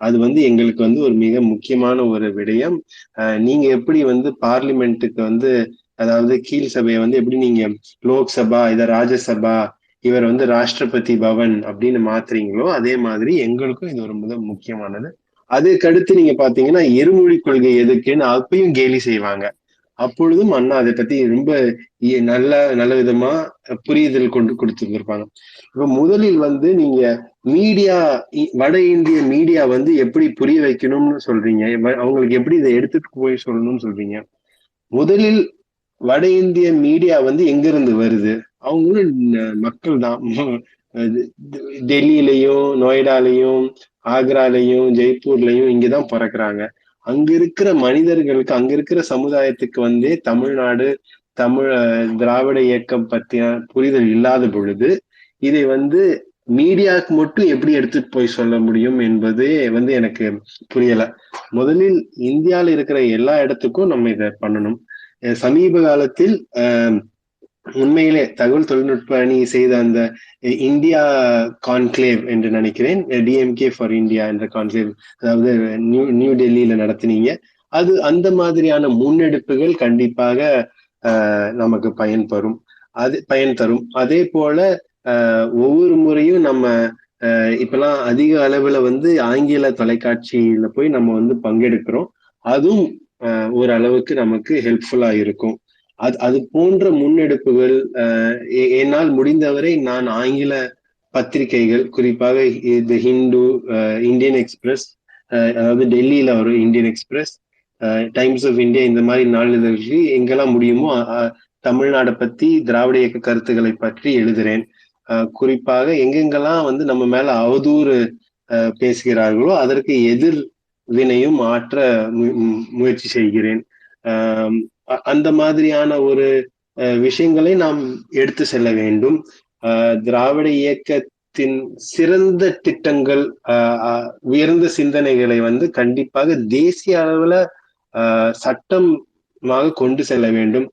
அது எங்களுக்கு ஒரு மிக முக்கியமான ஒரு விடயம். நீங்க எப்படி பார்லிமெண்ட்டுக்கு அதாவது கீழ் சபையை எப்படி நீங்க லோக்சபா, இத ராஜ்யசபா, இவர் ராஷ்டிரபதி பவன் அப்படின்னு மாத்துறீங்களோ அதே மாதிரி எங்களுக்கும் இது ஒரு மிக முக்கியமானது. அதுக்கடுத்து நீங்க பாத்தீங்கன்னா இருமொழி கொள்கை எதுக்குன்னு அப்பயும் கேலி செய்வாங்க. அப்பொழுதும் அண்ணா அதை பத்தி ரொம்ப நல்ல விதமா புரிதல் கொண்டு கொடுத்துருப்பாங்க. இப்ப முதலில் நீங்க மீடியா, வட இந்திய மீடியா எப்படி புரிய வைக்கணும்னு சொல்றீங்க, அவங்களுக்கு எப்படி இதை எடுத்துட்டு போய் சொல்லணும்னு சொல்றீங்க. முதலில் வட இந்திய மீடியா எங்க இருந்து வருது? அவங்களும் மக்கள் தான். டெல்லியிலையும், நொய்டாலையும், ஆக்ராலையும், ஜெய்ப்பூர்லயும் இங்கதான் பிறக்குறாங்க. அங்க இருக்கிற மனிதர்களுக்கு, அங்க இருக்கிற சமுதாயத்துக்கு தமிழ்நாடு, திராவிட இயக்கம் பத்திய புரிதல் இல்லாத பொழுது இதை மீடியாவுக்கு மட்டும் எப்படி எடுத்துட்டு போய் சொல்ல முடியும் என்பதே எனக்கு புரியல. முதலில் இந்தியால இருக்கிற எல்லா இடத்துக்கும் நம்ம இதை பண்ணணும். சமீப காலத்தில் உண்மையிலே தகவல் தொழில்நுட்ப அணி செய்த அந்த இந்தியா கான்க்ளேவ் என்று நினைக்கிறேன், டிஎம்கே ஃபார் இந்தியா என்ற கான்க்ளேவ், அதாவது நியூ டெல்லியில நடத்தினீங்க. அது அந்த மாதிரியான முன்னெடுப்புகள் கண்டிப்பாக நமக்கு பயன் தரும். அதே போல ஒவ்வொரு முறையும் நம்ம இப்பெல்லாம் அதிக அளவுல ஆங்கில தொலைக்காட்சியில போய் நம்ம பங்கெடுக்கிறோம். அதுவும் ஓரளவுக்கு நமக்கு ஹெல்ப்ஃபுல்லா இருக்கும். அது போன்ற முன்னெடுப்புகள் என்னால் முடிந்தவரை நான் ஆங்கில பத்திரிகைகள், குறிப்பாக தி ஹிந்து, இந்தியன் எக்ஸ்பிரஸ், அதாவது டெல்லியில ஒரு Indian Express, Times of India, இந்த மாதிரி நாளிதழ்கள் எங்கெல்லாம் முடியுமோ தமிழ்நாடை பத்தி, திராவிட இயக்க கருத்துக்களை பற்றி எழுதுறேன். குறிப்பாக எங்கெங்கெல்லாம் நம்ம மேல அவதூறு பேசுகிறார்களோ அதற்கு எதிர்வினையும் ஆற்ற முயற்சி செய்கிறேன். அந்த மாதிரியான ஒரு விஷயங்களை நாம் எடுத்து செல்ல வேண்டும். திராவிட இயக்க சமூகத்தின் சிறந்த திட்டங்கள், உயர்ந்த சிந்தனைகளை வந்து கண்டிப்பாக தேசிய அளவுல சட்டமாக கொண்டு செல்ல வேண்டும்.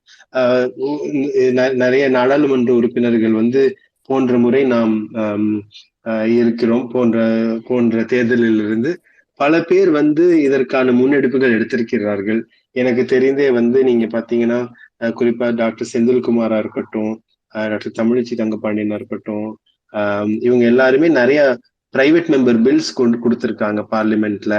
நிறைய நாடாளுமன்ற உறுப்பினர்கள் வந்து போன்ற முறை நாம் இருக்கிறோம். போன்ற தேர்தலில் இருந்து பல பேர் வந்து இதற்கான முன்னெடுப்புகள் எடுத்திருக்கிறார்கள். எனக்கு தெரிந்தே வந்து நீங்க பாத்தீங்கன்னா குறிப்பா டாக்டர் செந்தில்குமாரா இருக்கட்டும், டாக்டர் தமிழிச்சி தங்கப்பாண்டியனா இருக்கட்டும், இவங்க எல்லாருமே நிறைய பிரைவேட் மெம்பர் பில்ஸ் கொடுத்திருக்காங்க பார்லிமெண்ட்ல.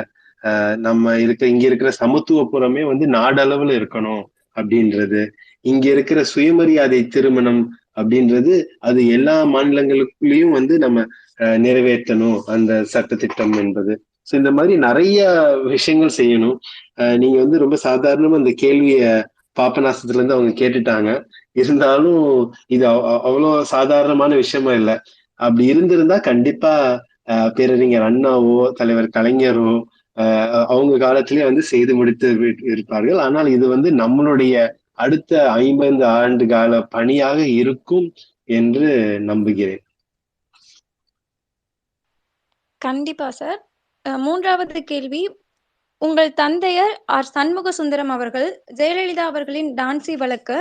நம்ம இங்க இருக்கிற சமத்துவபுரமே வந்து நாடளவுல இருக்கணும் அப்படின்றது, இங்க இருக்கிற சுயமரியாதை திருமணம் அப்படின்றது அது எல்லா மாநிலங்களுக்குள்ளேயும் வந்து நம்ம நிறைவேற்றணும் அந்த சட்டத்திட்டம் என்பது. சோ இந்த மாதிரி நிறைய விஷயங்கள் செய்யணும். நீங்க வந்து ரொம்ப சாதாரணமா இந்த கேள்விய பாபநாசத்துல இருந்து அவங்க கேட்டுட்டாங்க. இருந்தாலும் இது அவ்வளவு சாதாரணமான விஷயமா இல்லை. அப்படி இருந்திருந்தா கண்டிப்பா பேரறிஞர் அண்ணாவோ தலைவர் கலைஞரோ அவங்க காலத்திலேயே வந்து செய்து முடித்து இருப்பார்கள். ஆனால் இது வந்து நம்மளுடைய அடுத்த 50 ஆண்டு கால பணியாக இருக்கும் என்று நம்புகிறேன். கண்டிப்பா சார். மூன்றாவது கேள்வி, உங்கள் தந்தையர் ஆர் சண்முக சுந்தரம் அவர்கள் ஜெயலலிதா அவர்களின் டான்சி வழக்கு,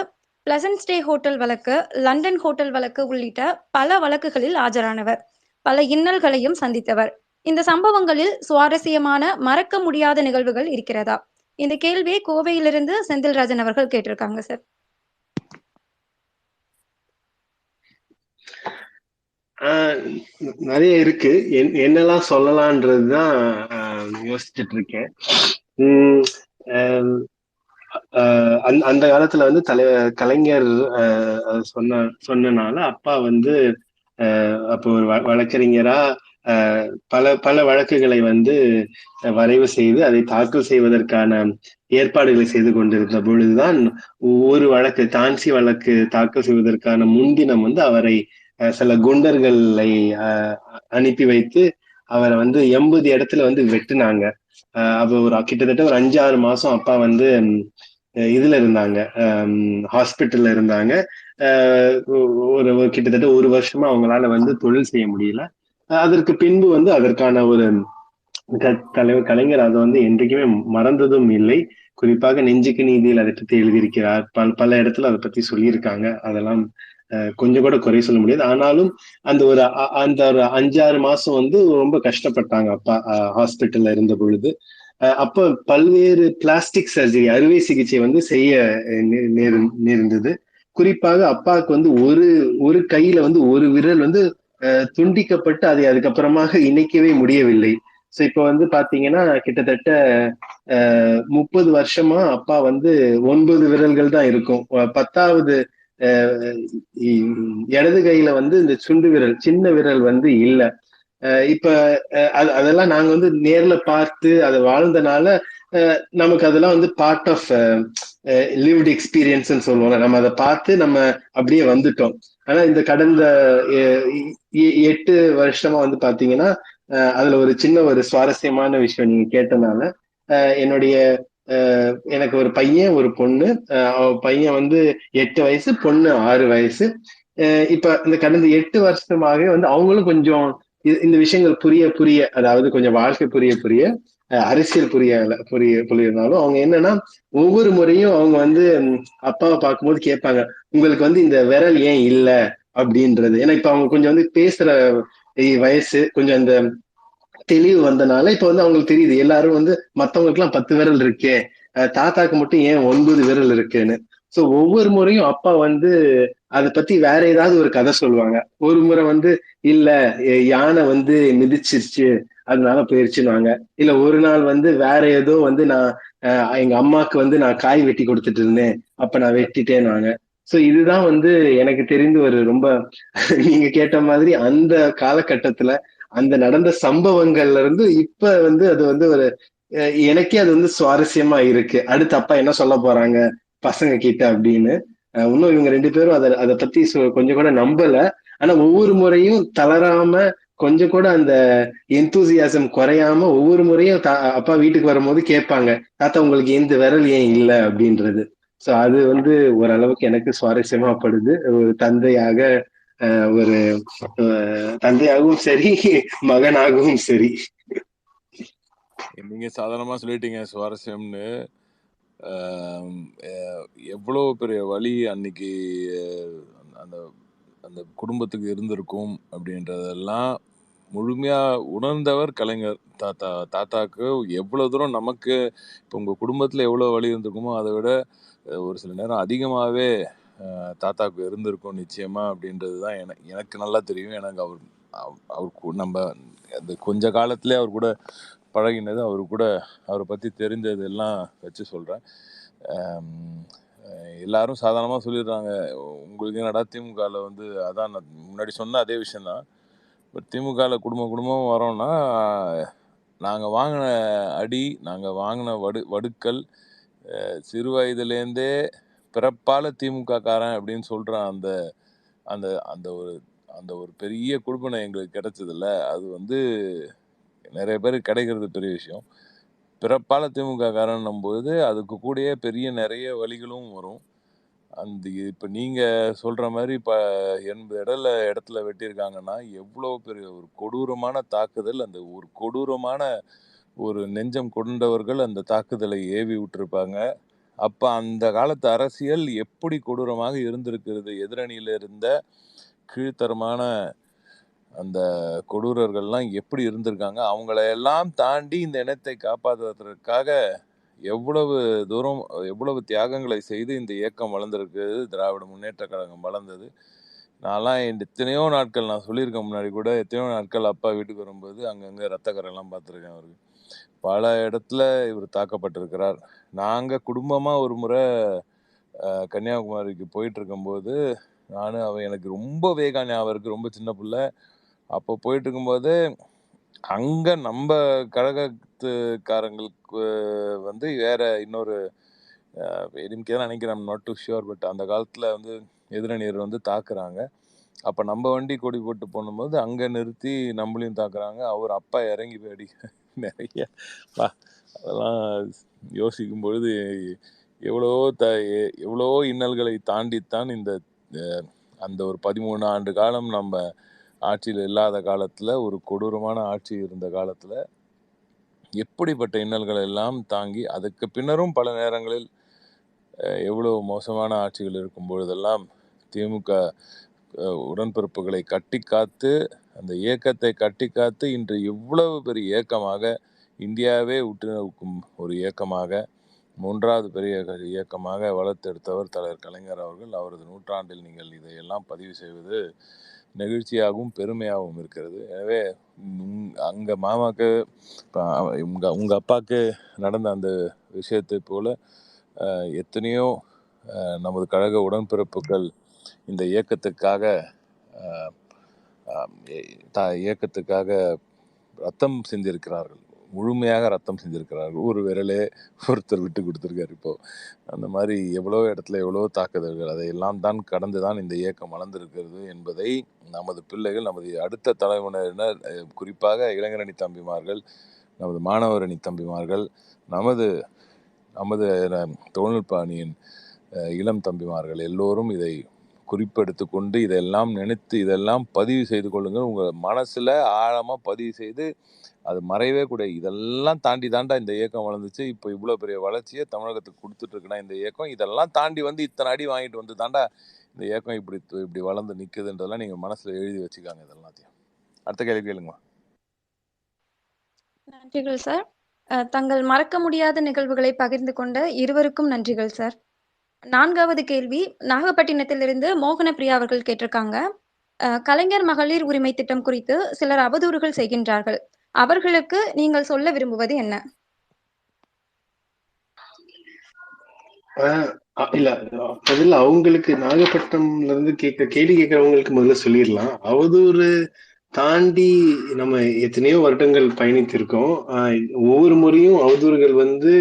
பிளசன்ட் ஸ்டே ஹோட்டல் வழக்கு, லண்டன் ஹோட்டல் வழக்கு உள்ளிட்ட பல வழக்குகளில் ஆஜரானவர், பல இன்னல்களையும் சந்தித்தவர். இந்த சம்பவங்களில் சுவாரஸ்யமான மறக்க முடியாத நிகழ்வுகள் இருக்கிறதா? இந்த கேள்வியை கோவையிலிருந்து செந்தில்ராஜன் அவர்கள் கேட்டிருக்காங்க சார். நிறைய இருக்கு. என்னெல்லாம் சொல்லலான்றதுதான் யோசிச்சுட்டு இருக்கேன். அந்த காலத்துல வந்து கலைஞர் சொன்னனால அப்பா வந்து அப்போ ஒரு வழக்கறிஞரா பல வழக்குகளை வந்து வரைவு செய்து அதை தாக்கல் செய்வதற்கான ஏற்பாடுகளை செய்து கொண்டிருந்த பொழுதுதான் ஒரு வழக்கு, தான்சி வழக்கு தாக்கல் செய்வதற்கான முன்தினம் வந்து அவரை சில குண்டர்களை அனுப்பி வைத்து அவரை வந்து 80 இடத்துல வந்து வெட்டுனாங்க. அப்ப கிட்டத்தட்ட ஒரு 5-6 மாசம் அப்பா வந்து இதுல இருந்தாங்க, ஹாஸ்பிட்டல்ல இருந்தாங்க. ஒரு கிட்டத்தட்ட 1 வருஷமா அவங்களால வந்து தொழில் செய்ய முடியல. அதற்கு பின்பு வந்து அதற்கான ஒரு தலைவர் கலைஞர் அதை வந்து என்றைக்குமே மறந்ததும் இல்லை. குறிப்பாக நெஞ்சுக்கு நீதியில் அதை பத்தி எழுதியிருக்கிறார். பல இடத்துல அதை பத்தி சொல்லியிருக்காங்க. அதெல்லாம் கொஞ்சம் கூட குறை சொல்ல முடியாது. ஆனாலும் அந்த ஒரு 5-6 மாசம் வந்து ரொம்ப கஷ்டப்பட்டாங்க அப்பா ஹாஸ்பிட்டல்ல இருந்த பொழுது. அப்ப பல்வேறு பிளாஸ்டிக் சர்ஜரி, அறுவை சிகிச்சை வந்து செய்ய நேர்ந்தது. குறிப்பாக அப்பாவுக்கு வந்து ஒரு கையில வந்து ஒரு விரல் வந்து துண்டிக்கப்பட்டு அதை அதுக்கப்புறமாக இணைக்கவே முடியவில்லை. சோ இப்ப வந்து பாத்தீங்கன்னா கிட்டத்தட்ட 30 வருஷமா அப்பா வந்து 9 விரல்கள் தான் இருக்கும். 10வது இடது கையில வந்து இந்த சுண்டு விரல், சின்ன விரல் வந்து இல்ல. இப்ப அதெல்லாம் நாங்க வந்து நேர்ல பார்த்து அதை வாழ்ந்தனால நமக்கு அதெல்லாம் வந்து பார்ட் ஆஃப் லிவ்ட் எக்ஸ்பீரியன்ஸ் சொல்லுவோம். நம்ம அதை பார்த்து நம்ம அப்படியே வந்துட்டோம். ஆனா இந்த கடந்த 8 வருஷமா வந்து பாத்தீங்கன்னா அதுல ஒரு சின்ன ஒரு சுவாரஸ்யமான விஷயம் நீங்க கேட்டனால, என்னுடைய எனக்கு ஒரு பையன் ஒரு பொண்ணு. பையன் வந்து 8 வயசு, பொண்ணு 6 வயசு. இப்ப இந்த கடந்த 8 வருஷமாவே வந்து அவங்களும் கொஞ்சம் இந்த விஷயங்கள் புரிய, அதாவது கொஞ்சம் வாழ்க்கை புரிய அரசியல் புரியனாலும் அவங்க என்னன்னா ஒவ்வொரு முறையும் அவங்க வந்து அப்பாவை பார்க்கும்போது கேட்பாங்க, உங்களுக்கு வந்து இந்த விரல் ஏன் இல்ல அப்படின்றது. ஏன்னா இப்ப அவங்க கொஞ்சம் வந்து பேசுற வயசு, கொஞ்சம் அந்த தெளிவு வந்தனால இப்ப வந்து அவங்களுக்கு தெரியுது எல்லாரும் வந்து மத்தவங்களுக்கு எல்லாம் 10 விரல் இருக்கே, தாத்தாக்கு மட்டும் ஏன் 9 விரல் இருக்குன்னு. சோ ஒவ்வொரு முறையும் அப்பா வந்து அதை பத்தி வேற ஏதாவது ஒரு கதை சொல்லுவாங்க. ஒரு முறை வந்து இல்ல யானை வந்து மிதிச்சிருச்சு அதனால போயிருச்சுன்னுவாங்க. இல்ல ஒரு நாள் வந்து வேற ஏதோ வந்து நான் எங்க அம்மாக்கு வந்து நான் காய் வெட்டி கொடுத்துட்டு இருந்தேன், அப்ப நான் வெட்டிட்டேன்னுவாங்க. சோ இதுதான் வந்து எனக்கு தெரிந்து ஒரு ரொம்ப நீங்க கேட்ட மாதிரி அந்த காலகட்டத்துல அந்த நடந்த சம்பவங்கள்ல இருந்து இப்ப வந்து அது வந்து ஒரு எனக்கே அது வந்து சுவாரஸ்யமா இருக்கு. அடுத்து அப்பா என்ன சொல்ல போறாங்க பசங்க கிட்ட அப்படின்னு. இன்னும் இவங்க 2 பேரும் அதை பத்தி கொஞ்சம் கூட நம்பல. ஆனா ஒவ்வொரு முறையும் தளராம, கொஞ்சம் கூட அந்த எந்தூசியாசம் குறையாம ஒவ்வொரு முறையும் அப்பா வீட்டுக்கு வரும்போது கேட்பாங்க, தாத்தா உங்களுக்கு எந்த விரல் ஏன் இல்லை அப்படின்றது. சோ அது வந்து ஓரளவுக்கு எனக்கு சுவாரஸ்யமா படுது ஒரு தந்தையாக. ஒரு தந்தையாகவும் சரி, மகனாகவும் சரி. நீங்க சாதாரணமா சொல்லிட்டீங்க சுவாரஸ்யம்னு. எவ்வளவு பெரிய வழி அன்னைக்கு அந்த அந்த குடும்பத்துக்கு இருந்திருக்கும் அப்படின்றதெல்லாம் முழுமையா உணர்ந்தவர் கலைஞர். தாத்தாக்கு எவ்வளவு தூரம் நமக்கு இப்போ உங்க குடும்பத்துல எவ்வளவு வழி இருந்திருக்குமோ அதை விட ஒரு சில நேரம் அதிகமாகவே தாத்தாவுக்கு இருந்திருக்கும் நிச்சயமா அப்படின்றது தான் எனக்கு நல்லா தெரியும். எனக்கு அவர் நம்ம அந்த கொஞ்ச காலத்திலே அவர் கூட பழகினது, அவரை பற்றி தெரிஞ்சது எல்லாம் வச்சு சொல்கிறேன். எல்லாரும் சாதாரணமாக சொல்லிடுறாங்க, உங்களுக்கு என்னடா திமுகவில் வந்து அதான் நான் முன்னாடி சொன்ன அதே விஷயந்தான். பட் திமுகவில் குடும்பம் வரோம்னா நாங்கள் வாங்கின அடி, நாங்கள் வாங்கின வடுக்கள், சிறு வயதுலேருந்தே பிறப்பால திமுக காரன் அப்படின்னு சொல்கிற அந்த அந்த அந்த ஒரு அந்த ஒரு பெரிய குடும்பனை எங்களுக்கு கிடைச்சதில்ல. அது வந்து நிறைய பேருக்கு கிடைக்கிறது பெரிய விஷயம். பிறப்பால திமுக காரன்னும் போது அதுக்கு கூடயே பெரிய நிறைய வழிகளும் வரும். அந்த இப்போ நீங்கள் சொல்கிற மாதிரி இப்போ 80 இடத்துல வெட்டியிருக்காங்கன்னா எவ்வளோ பெரிய ஒரு கொடூரமான தாக்குதல், அந்த ஒரு கொடூரமான ஒரு நெஞ்சம் கொண்டவர்கள் அந்த தாக்குதலை ஏவி விட்டுருப்பாங்க. அப்போ அந்த காலத்து அரசியல் எப்படி கொடூரமாக இருந்திருக்கிறது, எதிரணியில் இருந்த கீழ்த்தரமான அந்த கொடூரர்கள்லாம் எப்படி இருந்திருக்காங்க, அவங்களையெல்லாம் தாண்டி இந்த இனத்தை காப்பாற்றுவதற்காக எவ்வளவு தூரம் எவ்வளவு தியாகங்களை செய்து இந்த இயக்கம் வளர்ந்துருக்குது, திராவிட முன்னேற்ற கழகம் வளர்ந்தது. நான்லாம் எத்தனையோ நாட்கள், நான் சொல்லியிருக்கேன் முன்னாடி கூட, எத்தனையோ நாட்கள் அப்பா வீட்டுக்கு வரும்போது அங்கங்கே ரத்தக்கரெல்லாம் பார்த்துருக்கேன். அவருக்கு பல இடத்துல இவர் தாக்கப்பட்டிருக்கிறார். நாங்கள் குடும்பமாக ஒரு முறை கன்னியாகுமரிக்கு போயிட்டு இருக்கும்போது, அவன் எனக்கு ரொம்ப வேகா ஞாபகம் இருக்குது, ரொம்ப சின்ன பிள்ளை. அப்போ போயிட்டு இருக்கும்போது அங்கே நம்ம கழகத்துக்காரங்களுக்கு வந்து வேற இன்னொரு எதுக்கு தான் நினைக்கிறேன், நாட் டு ஷுர், பட் அந்த காலத்தில் வந்து எதிரணியர் வந்து தாக்குறாங்க. அப்போ நம்ம வண்டி கொடி போட்டு போகும்போது அங்கே நிறுத்தி நம்மளையும் தாக்குறாங்க. அவர் அப்பா இறங்கி போய் அடிக்க நிறைய அதெல்லாம் யோசிக்கும் பொழுது எவ்வளவோ இன்னல்களை தாண்டித்தான் இந்த அந்த ஒரு 13 ஆண்டு காலம் நம்ம ஆட்சியில் இல்லாத காலத்தில், ஒரு கொடூரமான ஆட்சி இருந்த காலத்தில் எப்படிப்பட்ட இன்னல்களை எல்லாம் தாங்கி, அதுக்கு பின்னரும் பல நேரங்களில் எவ்வளோ மோசமான ஆட்சிகள் இருக்கும் பொழுதெல்லாம் திமுக உடன்பிறப்புகளை கட்டி காத்து, அந்த இயக்கத்தை கட்டி காத்து, இன்று இவ்வளவு பெரிய இயக்கமாக, இந்தியாவே உற்று நோக்கும் ஒரு இயக்கமாக, 3வது பெரிய இயக்கமாக வளர்த்தெடுத்தவர் தலைவர் கலைஞர் அவர்கள். அவரது நூற்றாண்டில் நீங்கள் இதையெல்லாம் பதிவு செய்வது நெகிழ்ச்சியாகவும் பெருமையாகவும் இருக்கிறது. எனவே அங்கே மாமாக்கு உங்க அப்பாவுக்கு நடந்த அந்த விஷயத்தை போல எத்தனையோ நமது கழக உடன்பிறப்புகள் இந்த இயக்கத்துக்காக ரத்தம் செஞ்சிருக்கிறார்கள், முழுமையாக ரத்தம் செஞ்சிருக்கிறார்கள். ஒரு விரலே ஒருத்தர் விட்டு கொடுத்துருக்காரு. இப்போ அந்த மாதிரி எவ்வளோ இடத்துல எவ்வளோ தாக்குதல்கள், அதையெல்லாம் தான் கடந்து தான் இந்த இயக்கம் வளர்ந்திருக்கிறது என்பதை நமது பிள்ளைகள், நமது அடுத்த தலைமுறையினர், குறிப்பாக இளைஞரணி தம்பிமார்கள், நமது மாணவர் அணி தம்பிமார்கள், நமது தொழில்நுட்ப அணியின் இளம் தம்பிமார்கள் எல்லோரும் இதை குறிப்பெடுத்து கொண்டு இதெல்லாம் நினைத்து இதெல்லாம் பதிவு செய்து கொள்ளுங்கள். உங்கள் மனசில் ஆழமாக பதிவு செய்து அது மறையவே கூட. இதெல்லாம் தாண்டி தாண்டா இந்த இயக்கம் வளர்ந்துச்சு, இப்போ இவ்வளோ பெரிய வளர்ச்சியை தமிழகத்துக்கு கொடுத்துட்டு இருக்குன்னா இந்த இயக்கம், இதெல்லாம் தாண்டி வந்து இத்தனை அடி வாங்கிட்டு வந்து தாண்டா இந்த இயக்கம் இப்படி வளர்ந்து நிற்குதுன்றதெல்லாம் நீங்கள் மனசில் எழுதி வச்சுக்காங்க. இதெல்லாத்தையும் அடுத்த கேள்வி கேளுங்க. நன்றிகள் சார். தங்கள் மறக்க முடியாத நிகழ்வுகளை பகிர்ந்து கொண்ட இருவருக்கும் நன்றிகள் சார். 4வது கேள்வி நாகப்பட்டினத்திலிருந்து மோகனப்பிரியா அவர்கள் கேட்டிருக்காங்க. கலைஞர் மகளிர் உரிமை திட்டம் குறித்து சிலர் அவதூறுகள் செய்கின்றார்கள், அவர்களுக்கு நீங்கள் சொல்ல விரும்புவது என்ன? இல்ல, முதல்ல அவங்களுக்கு நாகப்பட்டினம்ல இருந்து கேள்வி கேட்கறவங்களுக்கு முதல்ல சொல்லிடலாம். அவதூறு தாண்டி நம்ம எத்தனையோ வருடங்கள் பயணித்திருக்கோம். ஒவ்வொரு முறையும் அவதூறுகள் வந்து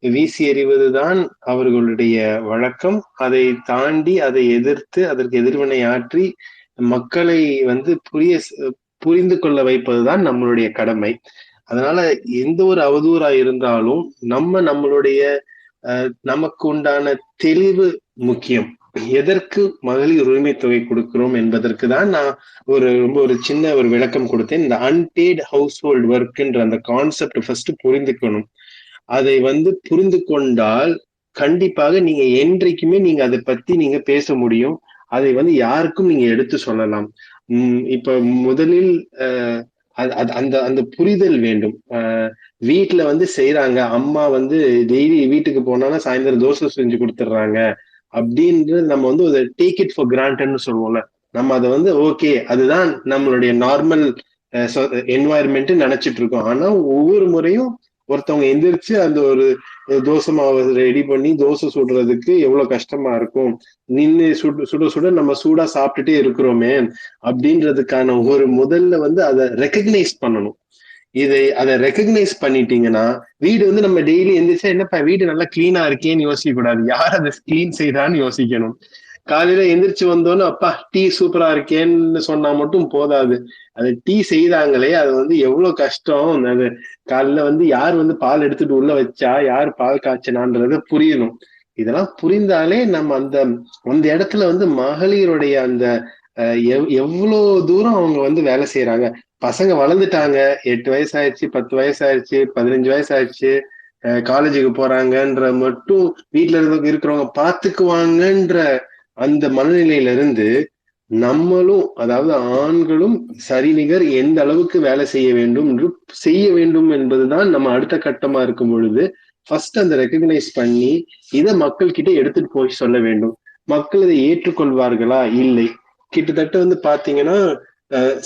வீசி எறிவதுதான் அவர்களுடைய வழக்கம். அதை தாண்டி அதை எதிர்த்து அதற்கு எதிர்வினை ஆற்றி மக்களை வந்து புரிந்து கொள்ள வைப்பதுதான் நம்மளுடைய கடமை. அதனால எந்த ஒரு அவதூறா இருந்தாலும் நம்மளுடைய நமக்கு உண்டான தெளிவு முக்கியம். எதற்கு மகளிர் உரிமை தொகை கொடுக்கிறோம் என்பதற்கு தான் நான் ரொம்ப ஒரு சின்ன ஒரு விளக்கம் கொடுத்தேன். இந்த அன்பெய்டு ஹவுஸ் ஹோல்ட் ஒர்க்ன்ற அந்த கான்செப்ட் ஃபர்ஸ்ட் புரிந்துக்கணும். அதை புரிந்து கொண்டால் கண்டிப்பாக நீங்க என்றைக்குமே நீங்க அதை பத்தி நீங்க பேச முடியும். அதை யாருக்கும் நீங்க எடுத்து சொல்லலாம். இப்ப முதலில் அந்த அந்த புரிதல் வேண்டும். வீட்டுல செய்யறாங்க, அம்மா டெய்லி வீட்டுக்கு போனாலும் சாயந்தரம் தோசை செஞ்சு கொடுத்துடுறாங்க அப்படின்றது நம்ம அதை டேக் இட் ஃபார் கிராண்டட்னு சொல்லுவோம்ல. நம்ம அதை ஓகே, அதுதான் நம்மளுடைய நார்மல் என்வாயர்மெண்ட் நினைச்சிட்டு இருக்கோம். ஆனா ஒவ்வொரு முறையும் ஒருத்தவங்க எந்திரிச்சு அந்த ஒரு தோசை மாவை ரெடி பண்ணி தோசை சுடுறதுக்கு எவ்வளவு கஷ்டமா இருக்கும். நின்று சுட சுட நம்ம சூடா சாப்பிட்டுட்டே இருக்கிறோமே அப்படின்றதுக்கான ஒரு முதல்ல அதை ரெக்கக்னைஸ் பண்ணணும். அதை ரெக்கக்னைஸ் பண்ணிட்டீங்கன்னா வீடு நம்ம டெய்லி எந்திரிச்சா என்னப்பா வீடு நல்லா கிளீனா இருக்கேன்னு யோசிக்க கூடாது. யார் அதை கிளீன் செய்தான்னு யோசிக்கணும். காலையில எந்திரிச்சு வந்தோன்னு அப்பா டீ சூப்பரா இருக்கேன்னு சொன்னா மட்டும் போதாது. அது டீ செய்தாங்களே அது எவ்வளவு கஷ்டம். அது காலையில யார் பால் எடுத்துட்டு உள்ள வச்சா, யார் பால் காய்ச்சினான்றத புரியணும். இதெல்லாம் புரிந்தாலே நம்ம அந்த இடத்துல மகளிருடைய அந்த எவ்வளவு தூரம் அவங்க வேலை செய்யறாங்க. பசங்க வளர்ந்துட்டாங்க, 8 வயசு ஆயிடுச்சு, 10 வயசு ஆயிடுச்சு, 15 வயசு ஆயிடுச்சு, காலேஜுக்கு போறாங்கன்ற மட்டும் வீட்டுல இருக்கிறவங்க பாத்துக்குவாங்கன்ற அந்த மனநிலையில இருந்து நம்மளும், அதாவது ஆண்களும் சரிநிகர் எந்த அளவுக்கு வேலை செய்ய வேண்டும் என்பதுதான் நம்ம அடுத்த கட்டமா இருக்கும் பொழுது ஃபர்ஸ்ட் அந்த ரெக்கக்னைஸ் பண்ணி இதை மக்கள் கிட்ட எடுத்துட்டு போய் சொல்ல வேண்டும். மக்கள் இதை ஏற்றுக்கொள்வார்களா? இல்லை. கிட்டத்தட்ட பாத்தீங்கன்னா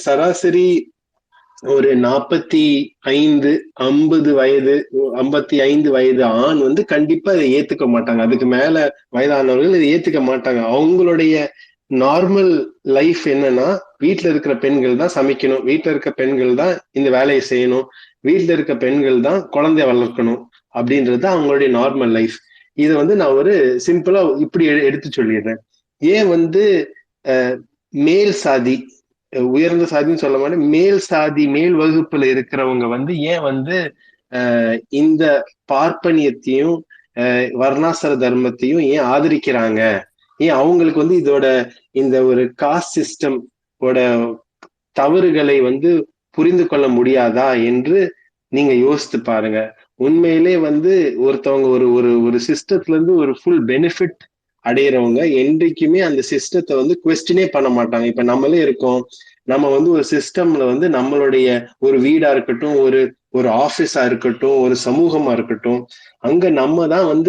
சராசரி ஒரு 45 வயது 55 வயது ஆண் கண்டிப்பா இதை ஏத்துக்க மாட்டாங்க. அதுக்கு மேல வயதானவர்கள் இதை ஏத்துக்க மாட்டாங்க. அவங்களுடைய நார்மல் லைஃப் என்னன்னா, வீட்டுல இருக்கிற பெண்கள் தான் சமைக்கணும், வீட்டுல இருக்க பெண்கள் தான் இந்த வேலையை செய்யணும், வீட்டுல இருக்க பெண்கள் தான் குழந்தைய வளர்க்கணும் அப்படின்றது அவங்களுடைய நார்மல் லைஃப். இதை நான் ஒரு சிம்பிளா இப்படி எடுத்து சொல்லிடுறேன். ஏன் மேல் சாதி, உயர்ந்த சாதின்னு சொல்ல மாட்டேன், மேல் சாதி மேல் வகுப்புல இருக்கிறவங்க ஏன் இந்த பார்ப்பனியத்தையும் வர்ணாசிர தர்மத்தையும் ஏன் ஆதரிக்கிறாங்க? ஏன் அவங்களுக்கு இதோட இந்த ஒரு காஸ்ட் சிஸ்டம் ஓட தவறுகளை புரிந்து கொள்ள முடியாதா என்று நீங்க யோசித்து பாருங்க. உண்மையிலே ஒருத்தவங்க ஒரு சிஸ்டத்துல இருந்து ஒரு ஃபுல் பெனிஃபிட் அடையிறவங்க என்றைக்குமே அந்த சிஸ்டத்தை குவெஸ்டினே பண்ண மாட்டாங்க. இப்ப நம்மளே இருக்கோம், நம்ம ஒரு சிஸ்டம்ல நம்மளுடைய ஒரு வீடா இருக்கட்டும், ஒரு ஆபீஸா இருக்கட்டும், ஒரு சமூகமா இருக்கட்டும், அங்க நம்ம தான்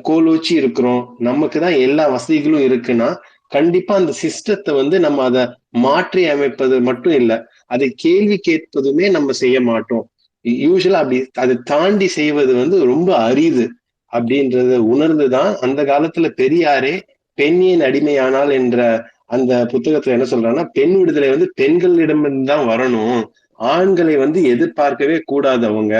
கோலோச்சி இருக்கிறோம், நமக்கு தான் எல்லா வசதிகளும் இருக்குன்னா கண்டிப்பா அந்த சிஸ்டத்தை நம்ம அதை மாற்றி அமைப்பது மட்டும் இல்லை, அதை கேள்வி கேட்பதுமே நம்ம செய்ய மாட்டோம். யூஸ்வலா அப்படி அதை தாண்டி செய்வது ரொம்ப அரிது அப்படின்றத உணர்ந்துதான் அந்த காலத்துல பெரியாரே பெண்ணின் அடிமையானால் என்ற அந்த புத்தகத்துல என்ன சொல்றாங்கன்னா, பெண் விடுதலை பெண்களிடமிருந்து தான் வரணும், ஆண்களை எதிர்பார்க்கவே கூடாது அவங்க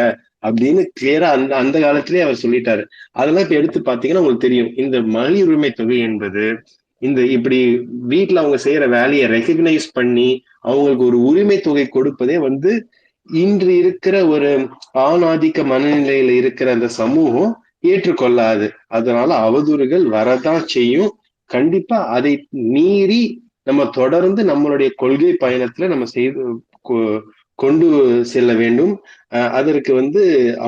அப்படின்னு கிளியரா அந்த காலத்திலேயே அவர் சொல்லிட்டாரு. அதெல்லாம் இப்ப எடுத்து பாத்தீங்கன்னா உங்களுக்கு தெரியும். இந்த மகளிர் உரிமை தொகை என்பது இப்படி வீட்டுல அவங்க செய்யற வேலையை ரெகக்னைஸ் பண்ணி அவங்களுக்கு ஒரு உரிமை தொகை கொடுப்பதே இன்று இருக்கிற ஒரு ஆணாதிக்க மனநிலையில இருக்கிற அந்த சமூகம் ஏற்றுக்கொள்ளாது. அதனால அவதூறுகள் வரதான் செய்யும். கண்டிப்பா அதை மீறி நம்ம தொடர்ந்து நம்மளுடைய கொள்கை பயணத்துல நம்ம செய்து கொண்டு செல்ல வேண்டும். அதற்கு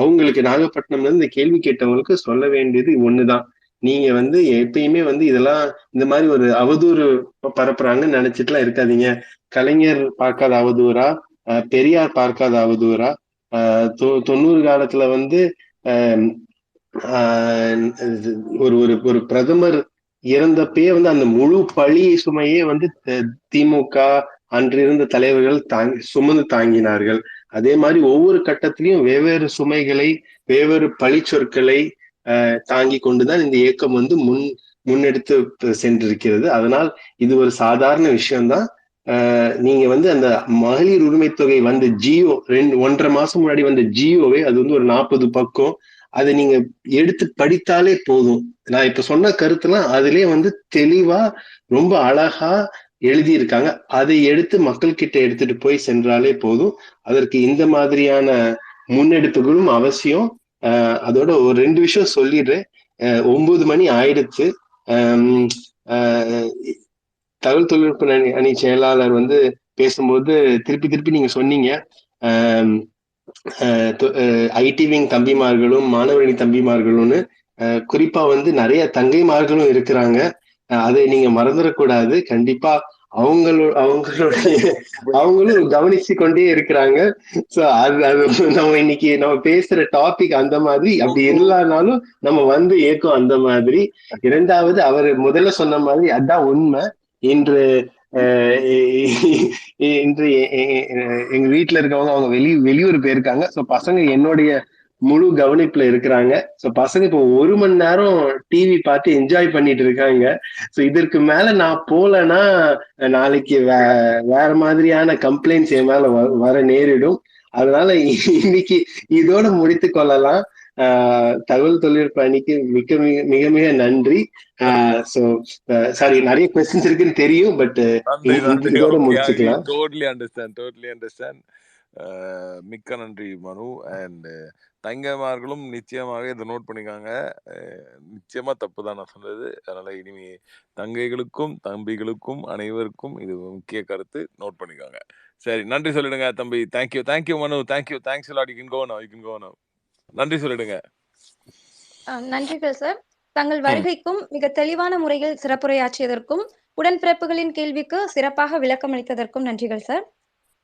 அவங்களுக்கு நாகப்பட்டினம்ல இருந்து இந்த கேள்வி கேட்டவங்களுக்கு சொல்ல வேண்டியது ஒண்ணுதான். நீங்க எப்பயுமே இதெல்லாம் இந்த மாதிரி ஒரு அவதூறு பரப்புறாங்கன்னு நினைச்சிட்டுலாம் இருக்காதீங்க. கலைஞர் பார்க்காத அவதூறா, பெரியார் பார்க்காத அவதூறா, 90 காலத்துல ஒரு பிரதமர் இறந்தப்பே அந்த முழு பழி சுமையே திமுக அன்று இருந்த தலைவர்கள் சுமந்து தாங்கினார்கள். அதே மாதிரி ஒவ்வொரு கட்டத்திலையும் வெவ்வேறு சுமைகளை, வெவ்வேறு பழி சொற்களை தாங்கி கொண்டுதான் இந்த இயக்கம் முன்னெடுத்து சென்றிருக்கிறது. அதனால் இது ஒரு சாதாரண விஷயம்தான். நீங்க அந்த மகளிர் உரிமை தொகை ஜியோ 1.5 மாசம் முன்னாடி ஜியோவே அது ஒரு 40 பக்கம். அதை நீங்க எடுத்து படித்தாலே போதும். நான் இப்ப சொன்ன கருத்துலாம் அதுலயே தெளிவா ரொம்ப அழகா எழுதியிருக்காங்க. அதை எடுத்து மக்கள் கிட்ட எடுத்துட்டு போய் சென்றாலே போதும். அதற்கு இந்த மாதிரியான முன்னெடுப்புகளும் அவசியம். அதோட ஒரு 2 விஷயம் சொல்லிடுறேன். 9 மணி ஆயிடுச்சு. தகவல் தொழில்நுட்ப அணி செயலாளர் வந்து பேசும்போது திருப்பி நீங்க சொன்னீங்க, ஐடி விங் தம்பிமார்களும் மாணவரணி தம்பிமார்களும்னு. குறிப்பா வந்து நிறைய தங்கைமார்களும் இருக்கிறாங்க. அதை நீங்க மறந்துடக்கூடாது. கண்டிப்பா அவங்களும் கவனிச்சு கொண்டே இருக்கிறாங்க. சோ அது நம்ம பேசுற டாபிக் அந்த மாதிரி. அப்படி இல்லைனாலும் நம்ம வந்து ஏற்கும் அந்த மாதிரி. இரண்டாவது, அவர் முதல்ல சொன்ன மாதிரி அதான் உண்மை. இன்று இன்று எங்க வீட்டுல இருக்கவங்க அவங்க வெளியூர் போயிருக்காங்க. சோ பசங்க என்னுடைய முழு கவனிப்புல இருக்கிறாங்க. சோ பசங்க இப்போ 1 மணி நேரம் டிவி பார்த்து என்ஜாய் பண்ணிட்டு இருக்காங்க. சோ இதற்கு மேல நான் போலன்னா நாளைக்கு வேற மாதிரியான கம்ப்ளைண்ட்ஸ் என் மேல வர நேரிடும். அதனால இன்னைக்கு இதோட முடித்து கொள்ளலாம். தகவல் தொழில்நுட்ப அணிக்கு மிக மிக மிக மிக நன்றி. சோ சாரி, நிறைய கொஸ்டின்ஸ் இருக்குன்னு தெரியும், பட் இதோட முடிச்சுக்கலாம். Totally understand. மிக்க நன்றி மனு. அண்ட் தங்கைமார்களும் நிச்சயமாக இதை நோட் பண்ணிக்காங்க. நிச்சயமா தப்பு தான் நான் சொன்னது. அதனால இனிமே தங்கைகளுக்கும் தம்பிகளுக்கும் அனைவருக்கும் இது முக்கிய கருத்து. நோட் பண்ணிக்காங்க. சரி, நன்றி சொல்லிடுங்க தம்பி. தேங்க்யூ மனு. Thanks a lot. You can go now. நன்றி சொல்லிடுங்க. நன்றிகள் சார். தங்கள் வருகைக்கும் மிக தெளிவான முறையில் சிறப்புரையாற்றியதற்கும் உடன்பிறப்புகளின் கேள்விக்கு சிறப்பாக விளக்கம் அளித்ததற்கும் நன்றிகள் சார்.